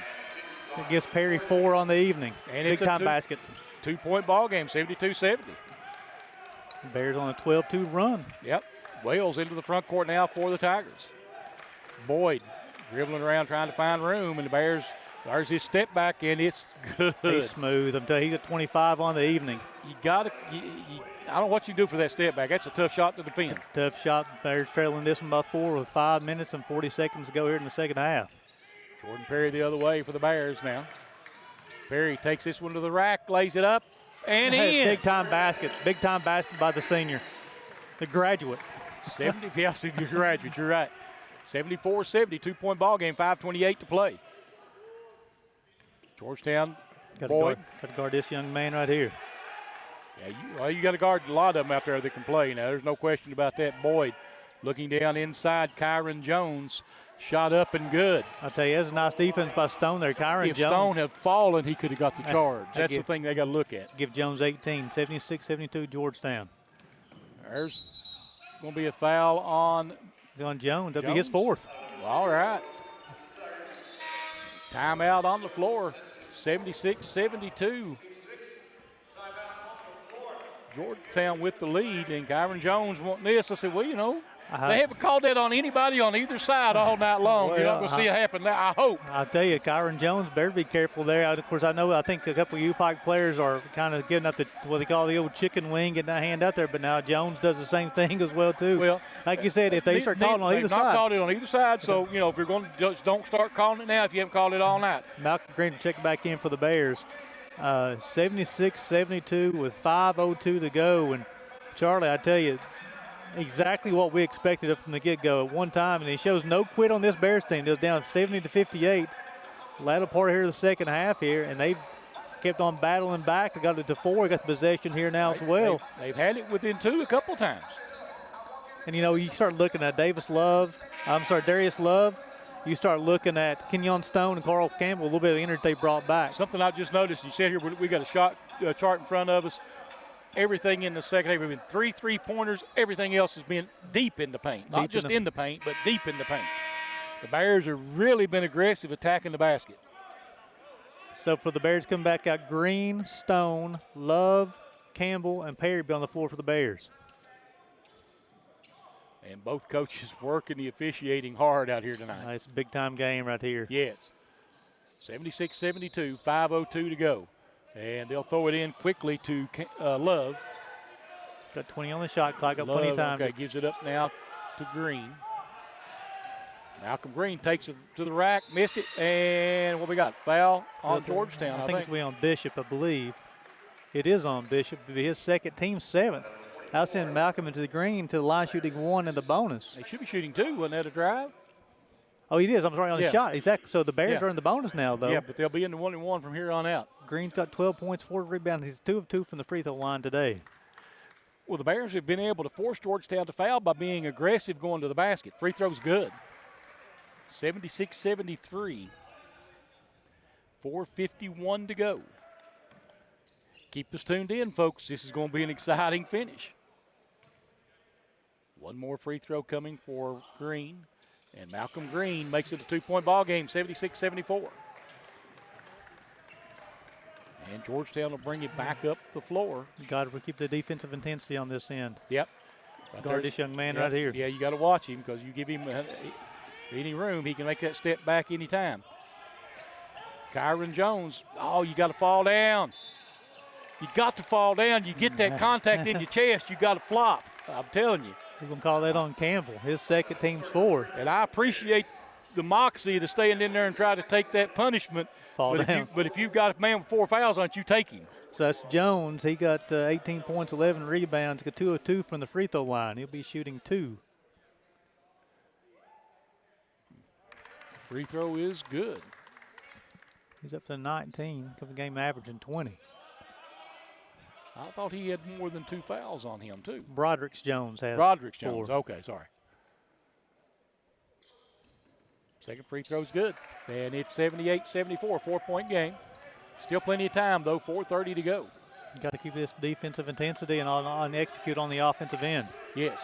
It gives Perry 4 on the evening. And big time basket. 2-point ball game, 72-70. Bears on a 12-2 run. Yep. Wales into the front court now for the Tigers. Boyd dribbling around trying to find room, and the Bears, there's his step back, and it's good. He's smooth. I'm telling you, he's at 25 on the evening. You got to, I don't know what you do for that step back. That's a tough shot to defend. Tough shot. Bears trailing this one by 4 with 5 minutes and 40 seconds to go here in the second half. Jordan Perry the other way for the Bears now. Perry takes this one to the rack, lays it up, and in. Big time basket. Big time basket by the senior, the graduate. 70, yes, the graduate, you're right. 74-70, 2-point ball game, 5:28 to play. Georgetown, Boyd. Got to guard this young man right here. Yeah, you got to guard a lot of them out there that can play. Now, there's no question about that. Boyd looking down inside. Kyron Jones shot up and good. I'll tell you, that's a nice defense by Stone there. Kyron If Jones. Stone had fallen, he could have got the charge. That's the thing they got to look at. Give Jones 18, 76-72 Georgetown. There's going to be a foul on Jones. That'll be his 4th. All right. Timeout on the floor. 76-72. Georgetown with the lead, and Kyron Jones wanting this. I said, well, you know, they haven't called that on anybody on either side all night long. You're not going to see it happen now, I hope. I'll tell you, Kyron Jones better be careful there. Of course, I think a couple of UPIKE players are kind of giving up what they call the old chicken wing, getting that hand out there, but now Jones does the same thing as well, too. Well, like you said, if they start calling on either side. They've not called it on either side, so, you know, if you're going to just don't start calling it now if you haven't called it all night. Malcolm Green to check back in for the Bears. 76-72 with 5:02 to go, and Charlie, I tell you, exactly what we expected from the get-go at one time, and he shows no quit on this Bears team. It was down 70-58. Latter part here of the second half here, and they've kept on battling back. They got it to 4. Got the possession here now as well. They've had it within 2 a couple times. And, you know, you start looking at Darius Love. You start looking at Kenyon Stone and Carl Campbell, a little bit of energy they brought back. Something I just noticed. You said here we got a shot chart in front of us. everything in the second half. We've been 3 3-pointers. Everything else has been deep in the paint. Not just in the paint, but deep in the paint. The Bears have really been aggressive attacking the basket. So for the Bears coming back out, Green, Stone, Love, Campbell, and Perry be on the floor for the Bears. And both coaches working the officiating hard out here tonight. It's a big-time game right here. Yes. 76-72, 5:02 to go. And they'll throw it in quickly to Love. Got 20 on the shot clock, got Love, plenty of time. Okay, gives it up now to Green. Malcolm Green takes it to the rack, missed it, and what we got? Foul on Georgetown, I think it's going to be on Bishop, I believe. It is on Bishop. It'll be his second, team 7th. I'll send Malcolm into the green to the line shooting 1 in the bonus. They should be shooting 2, wasn't that a drive? Oh, he is. I'm sorry, on the shot. Exactly. So the Bears are in the bonus now, though. Yeah, but they'll be in the 1-and-1 from here on out. Green's got 12 points, 4 rebounds. He's 2 of 2 from the free throw line today. Well, the Bears have been able to force Georgetown to foul by being aggressive going to the basket. Free throw's good. 76-73. 4:51 to go. Keep us tuned in, folks. This is going to be an exciting finish. One more free throw coming for Green. And Malcolm Green makes it a 2-point ball game, 76-74. And Georgetown will bring it back up the floor. Got to keep the defensive intensity on this end. Yep. Guard this young man right here. Yeah, you got to watch him because you give him any room, he can make that step back anytime. Kyron Jones, oh, you got to fall down. You got to fall down. You get that contact in your chest, you got to flop. I'm telling you. We're going to call that on Campbell, his second, team's 4th. And I appreciate the moxie to stand in there and try to take that punishment. Fall down. But if you've got a man with 4 fouls on you, take him. So that's Jones. He got 18 points, 11 rebounds, got 2 of 2 from the free throw line. He'll be shooting 2. Free throw is good. He's up to 19, couple game averaging 20. I thought he had more than 2 fouls on him, too. Broderick Jones has Broderick 4. Jones, okay, sorry. Second free throw's good. And it's 78-74, 4-point game. Still plenty of time, though, 4:30 to go. You got to keep this defensive intensity and execute on the offensive end. Yes.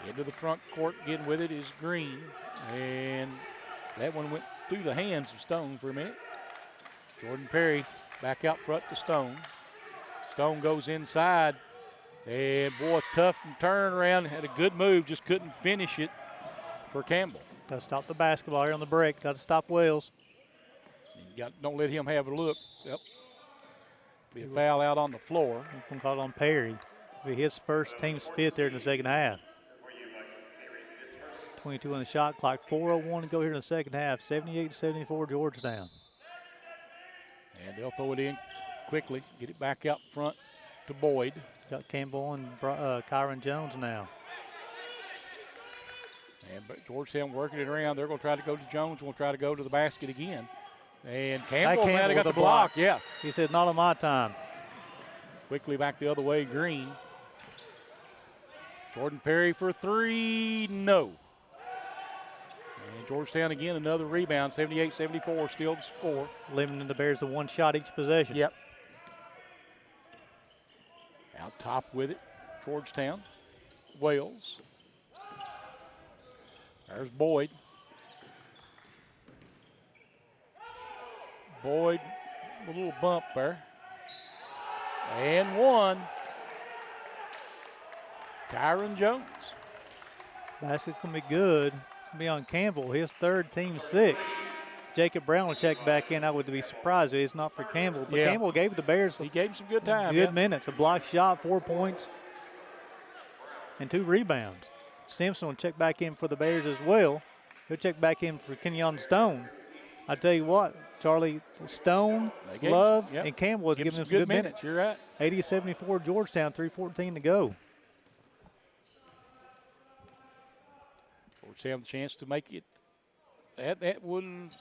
Into the front court, getting with it is Green. And that one went through the hands of Stone for a minute. Jordan Perry back out front to Stone. Stone goes inside. And, boy, tough turnaround. Had a good move, just couldn't finish it for Campbell. Got to stop the basketball here on the break. Got to stop Wells. Don't let him have a look. Yep. Be a foul out on the floor. We're going to call it on Perry. It'll be his first, team's 5th there in the second half. 22 on the shot clock. 4:01 to go here in the second half. 78-74 Georgetown. And they'll throw it in quickly. Get it back out front to Boyd. Got Campbell and Kyron Jones now. And Georgetown working it around. They're going to try to go to Jones. We'll try to go to the basket again. And Campbell might have got the block. Yeah. He said, not on my time. Quickly back the other way, Green. Jordan Perry for 3, no. And Georgetown again, another rebound, 78-74, still the score. Limiting the Bears to 1 shot each possession. Yep. Out top with it, Georgetown. Wales. There's Boyd. Boyd, a little bump there. And 1. Kyron Jones. Basket's going to be good. It's going to be on Campbell, his 3rd, team 6th. Jacob Brown will check back in. I would be surprised if it's not for Campbell. But Campbell gave the Bears he gave him some good time. Good minutes. A block shot, 4 points, and 2 rebounds. Simpson will check back in for the Bears as well. He'll check back in for Kenyon Stone. I tell you what, Charlie, Stone, Love, and Campbell was giving them some good minutes. You're right. 80-74 Georgetown, 3:14 to go. Georgetown have the chance to make it. That wouldn't.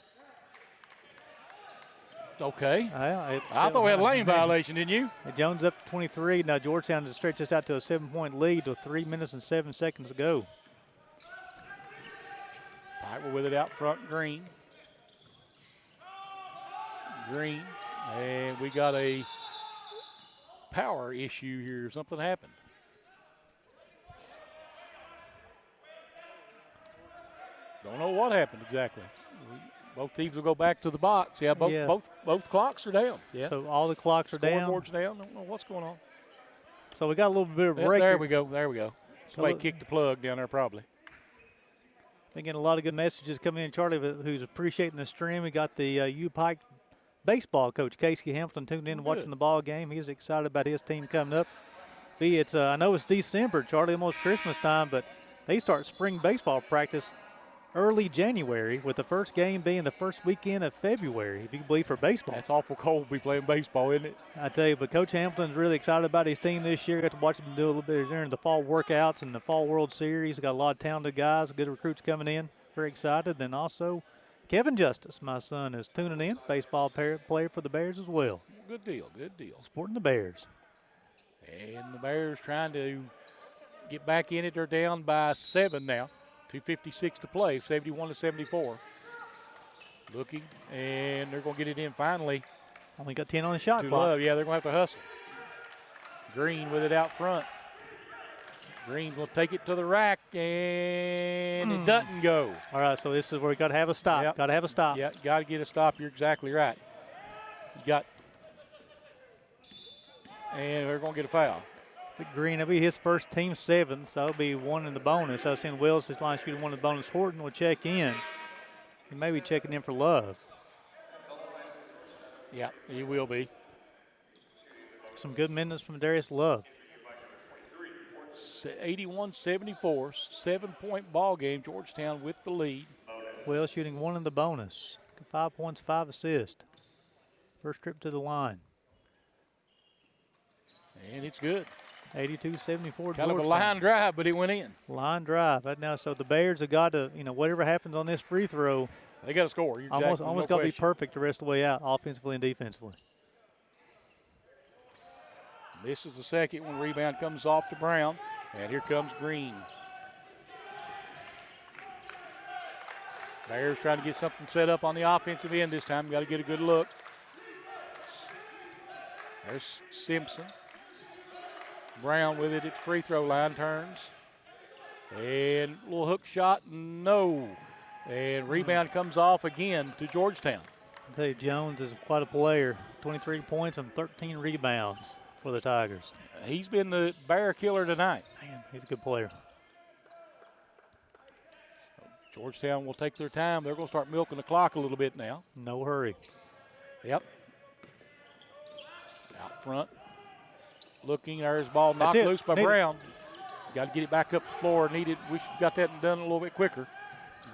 Okay. I thought we had a lane violation, didn't you? Jones up to 23. Now Georgetown has stretched this out to a 7-point lead with 3 minutes and 7 seconds to go. Piper with it out front, Green. Green. And we got a power issue here. Something happened. Don't know what happened exactly. Both teams will go back to the box. Yeah, both clocks are down. Yeah. So all the clocks are down. Scoreboard's down. Don't know what's going on. So we got a little bit of Yeah, break. there here. we go. There we go. Somebody kicked the plug down there probably. Been getting a lot of good messages coming in. Charlie, who's appreciating the stream. We got the UPIKE baseball coach, Casey Hamilton, tuned in and watching the ball game. He's excited about his team coming up. It's I know it's December, Charlie, almost Christmas time, but they start spring baseball practice early January, with the first game being the first weekend of February, if you can believe, for baseball. That's awful cold to be playing baseball, isn't it? I tell you, but Coach Hamilton's really excited about his team this year. Got to watch him do a little bit during the fall workouts and the fall World Series. Got a lot of talented guys, good recruits coming in. Very excited. Then also Kevin Justice, my son, is tuning in. Baseball player for the Bears as well. Good deal, good deal. Supporting the Bears. And the Bears trying to get back in it. They're down by 7 now. 2:56 to play, 71-74. Looking, and they're going to get it in finally. Only got 10 on the shot clock. Love. Yeah, they're going to have to hustle. Green with it out front. Green will take it to the rack, and it doesn't go. All right, so this is where we got to have a stop. Yep. Got to have a stop. Yeah, got to get a stop. You're exactly right. And they're going to get a foul. Green, that'll be his first team 7, so it'll be 1 in the bonus. I was seeing Wells this line shooting 1 in the bonus. Horton will check in. He may be checking in for Love. Yeah, he will be. Some good minutes from Darius Love. 81-74, 7-point ball game. Georgetown with the lead. Wells shooting 1 in the bonus. 5 points, 5 assists. First trip to the line. And it's good. 82-74. Kind of a line drive, but it went in. Line drive. Right now, so the Bears have got to, whatever happens on this free throw, they got to score. Almost got to be perfect the rest of the way out, offensively and defensively. This is the second one. Rebound comes off to Brown, and here comes Green. Bears trying to get something set up on the offensive end this time. Got to get a good look. There's Simpson. Brown with it at the free throw line, turns. And a little hook shot, no. And rebound comes off again to Georgetown. I tell you, Jones is quite a player. 23 points and 13 rebounds for the Tigers. He's been the Bear killer tonight. Man, he's a good player. So Georgetown will take their time. They're going to start milking the clock a little bit now. No hurry. Yep. Out front. Looking, there's the ball knocked loose by Brown. Got to get it back up the floor. We got that done a little bit quicker.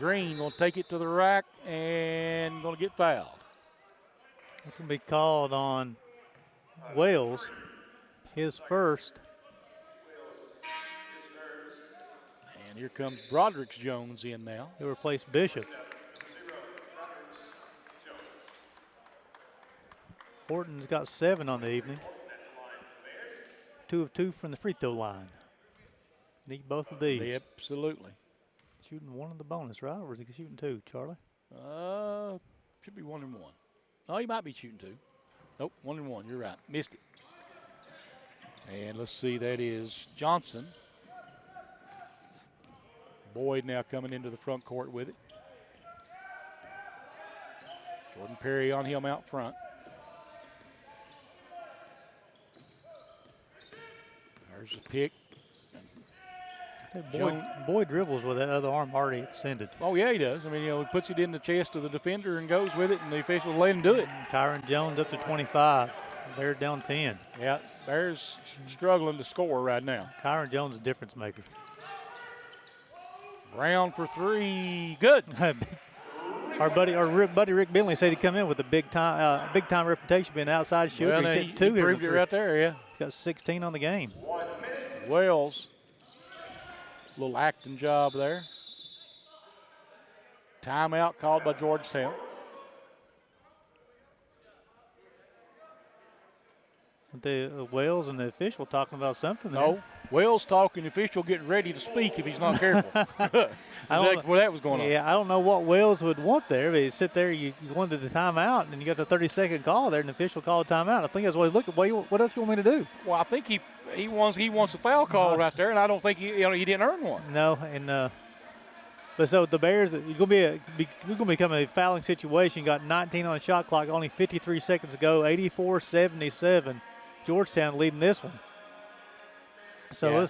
Green will take it to the rack and going to get fouled. It's going to be called on Wells, his first. And here comes Broderick Jones in now. He'll replace Bishop. Horton's got 7 on the evening. 2 of 2 from the free throw line. Need both of these. Absolutely. Shooting 1 in the bonus, right? Or is he shooting 2, Charlie? Should be 1 and 1. Oh, he might be shooting 2. Nope, 1 and 1. You're right. Missed it. And let's see, that is Johnson. Boyd now coming into the front court with it. Jordan Perry on him out front. There's a pick. Boyd dribbles with that other arm already extended. Oh, yeah, he does. I mean, he puts it in the chest of the defender and goes with it, and the officials let him do it. Kyron Jones up to 25. They're down 10. Yeah, Bears struggling to score right now. Kyron Jones is a difference maker. Brown for 3. Good. Our buddy Rick Bentley said he'd come in with a big time reputation being an outside shooter. Well, he proved it right there, yeah. He's got 16 on the game. Wells, little acting job there. Timeout called by Georgetown. The Wells and the official talking about something there. No, Wells talking, the official getting ready to speak if he's not careful. Exactly where that was going on. Yeah, I don't know what Wells would want there. But you sit there, you wanted the timeout, and you got the 30-second call there, and the official called timeout. I think that's what he's looking. What else do you want me to do? Well, I think he wants a foul call right there, and I don't think he didn't earn one. No, and but so the Bears, you're gonna become a fouling situation. You got 19 on the shot clock, only 53 seconds to go. 84-77, Georgetown leading this one. So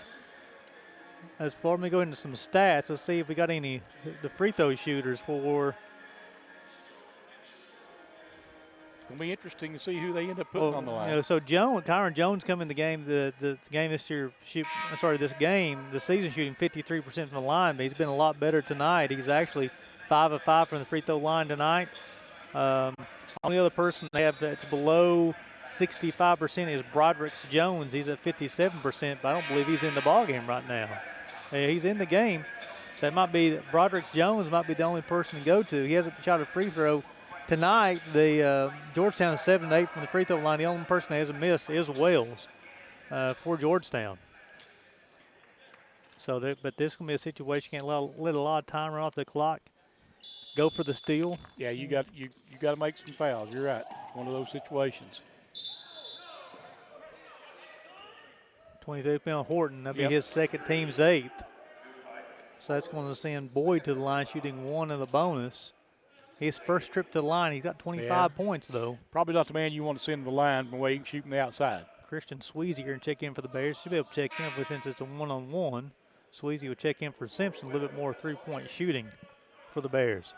as far as we go into some stats, let's see if we got the free throw shooters for. It's going to be interesting to see who they end up putting on the line. You know, so Kyron Jones come in the game. The game this year, this season shooting 53% from the line, but he's been a lot better tonight. He's actually 5 of 5 from the free throw line tonight. Only other person they have that's below 65% is Broderick Jones. He's at 57%, but I don't believe he's in the ballgame right now. He's in the game, so it might be Broderick Jones might be the only person to go to. He hasn't shot a free throw tonight. The Georgetown is 7-8 from the free throw line. The only person that hasn't missed is Wells for Georgetown. So, but this is going to be a situation you can't let a lot of time run off the clock. Go for the steal. Yeah, you got to make some fouls. You're right. One of those situations. 22 on Horton. That'll be his second, team's 8th. So that's going to send Boyd to the line, shooting 1 in the bonus. His first trip to the line, he's got 25 points, though. Probably not the man you want to send to the line the way he can shoot from the outside. Christian Sweezy here and check in for the Bears. Should be able to check in, but since it's a one-on-one, Sweezy will check in for Simpson. A little bit more three-point shooting for the Bears.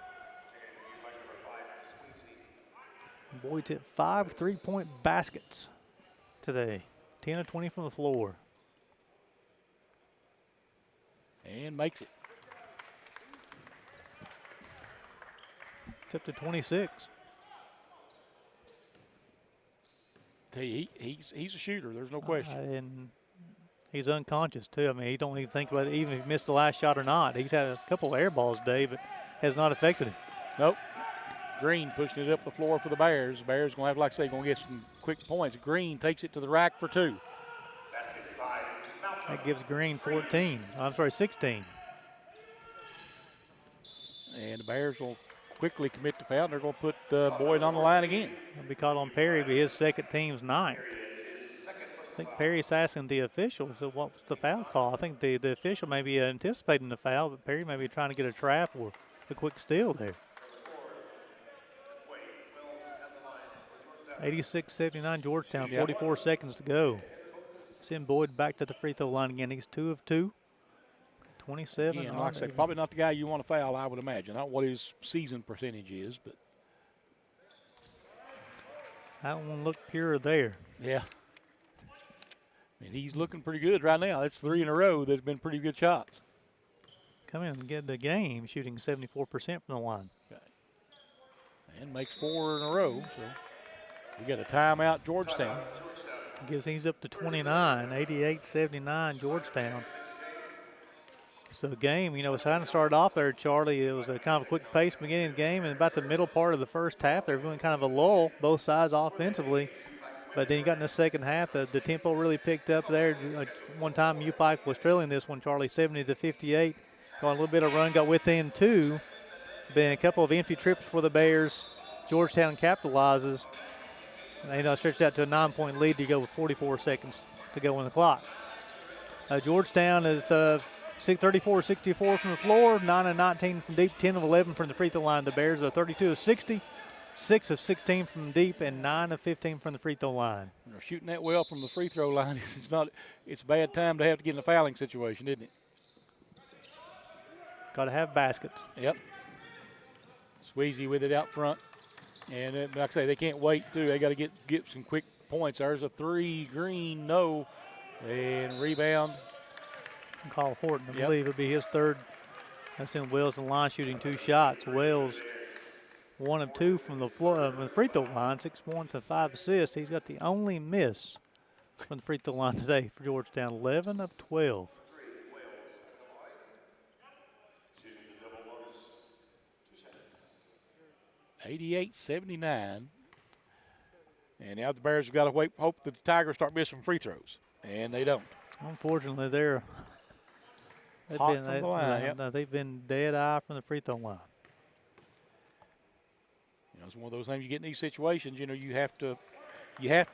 Boyd's hit 5 3-point baskets today. 10 of 20 from the floor. And makes it. It's up to 26. He's a shooter. There's no question. And he's unconscious, too. I mean, he don't even think about it, even if he missed the last shot or not. He's had a couple of air balls today, but has not affected him. Nope. Green pushing it up the floor for the Bears. The Bears going to have, like I say, going to get some quick points. Green takes it to the rack for 2. That gives Green 16. And the Bears will quickly commit to foul. They're going to put Boyd on the line again. He'll be called on Perry, but his second, team's 9th. I think Perry's asking the official, so what was the foul call? I think the official may be anticipating the foul, but Perry may be trying to get a trap or a quick steal there. 86-79 Georgetown, 44 seconds to go. Send Boyd back to the free throw line again. He's 2 of 2. 27. Again, like I said, probably not the guy you want to foul, I would imagine. I don't know what his season percentage is, but. I don't want to look pure there. Yeah. And he's looking pretty good right now. That's 3 in a row. There's been pretty good shots. Come in and get the game, shooting 74% from the line. Okay. And makes 4 in a row, so. We got a timeout, Georgetown. He's up to 29, 88-79 Georgetown. So the game, it's kind of started off there, Charlie. It was a kind of a quick pace beginning of the game, and about the middle part of the first half, they were doing kind of a lull, both sides offensively. But then you got in the second half, the tempo really picked up there. One time UPIKE was trailing this one, Charlie, 70-58. Got a little bit of run, got within 2. Been a couple of empty trips for the Bears. Georgetown capitalizes. They stretched out to a 9-point lead to go with 44 seconds to go on the clock. Georgetown is 34-64 from the floor, 9 of 19 from deep, 10 of 11 from the free throw line. The Bears are 32 of 60, 6 of 16 from deep, and 9 of 15 from the free throw line. When they're shooting that well from the free throw line, it's a bad time to have to get in a fouling situation, isn't it? Got to have baskets. Yep. Sweezy with it out front. And like I say, they can't wait, too. They got to get some quick points. There's a 3, Green, no. And rebound. Call Horton, I believe it'll be his 3rd. That's in Wells in the line shooting 2 shots. Wells 1 of 2 from the floor, from the free throw line, 6 points and 5 assists. He's got the only miss from the free throw line today for Georgetown, 11 of 12. $88-79. And now the Bears have got to hope that the Tigers start missing free throws. And they don't. Unfortunately, they've Hot been, from the line, yep. they've been dead eye from the free throw line. You know, it's one of those things you get in these situations. You know, you have to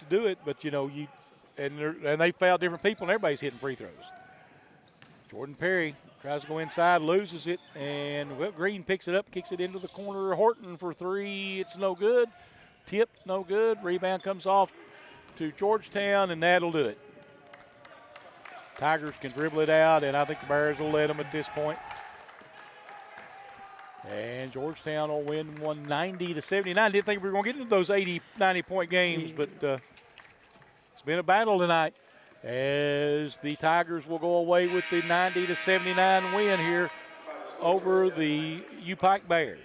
do it, but you know and they foul different people, and everybody's hitting free throws. Jordan Perry tries to go inside, loses it, and Green picks it up, kicks it into the corner. Horton for three, it's no good. Tip, no good. Rebound comes off to Georgetown, and that'll do it. Tigers can dribble it out, and I think the Bears will let them at this point. And Georgetown will win 190-79. Didn't think we were going to get into those 80, 90-point games, but it's been a battle tonight as the Tigers will go away with the 90-79 win here over the UPIKE Bears.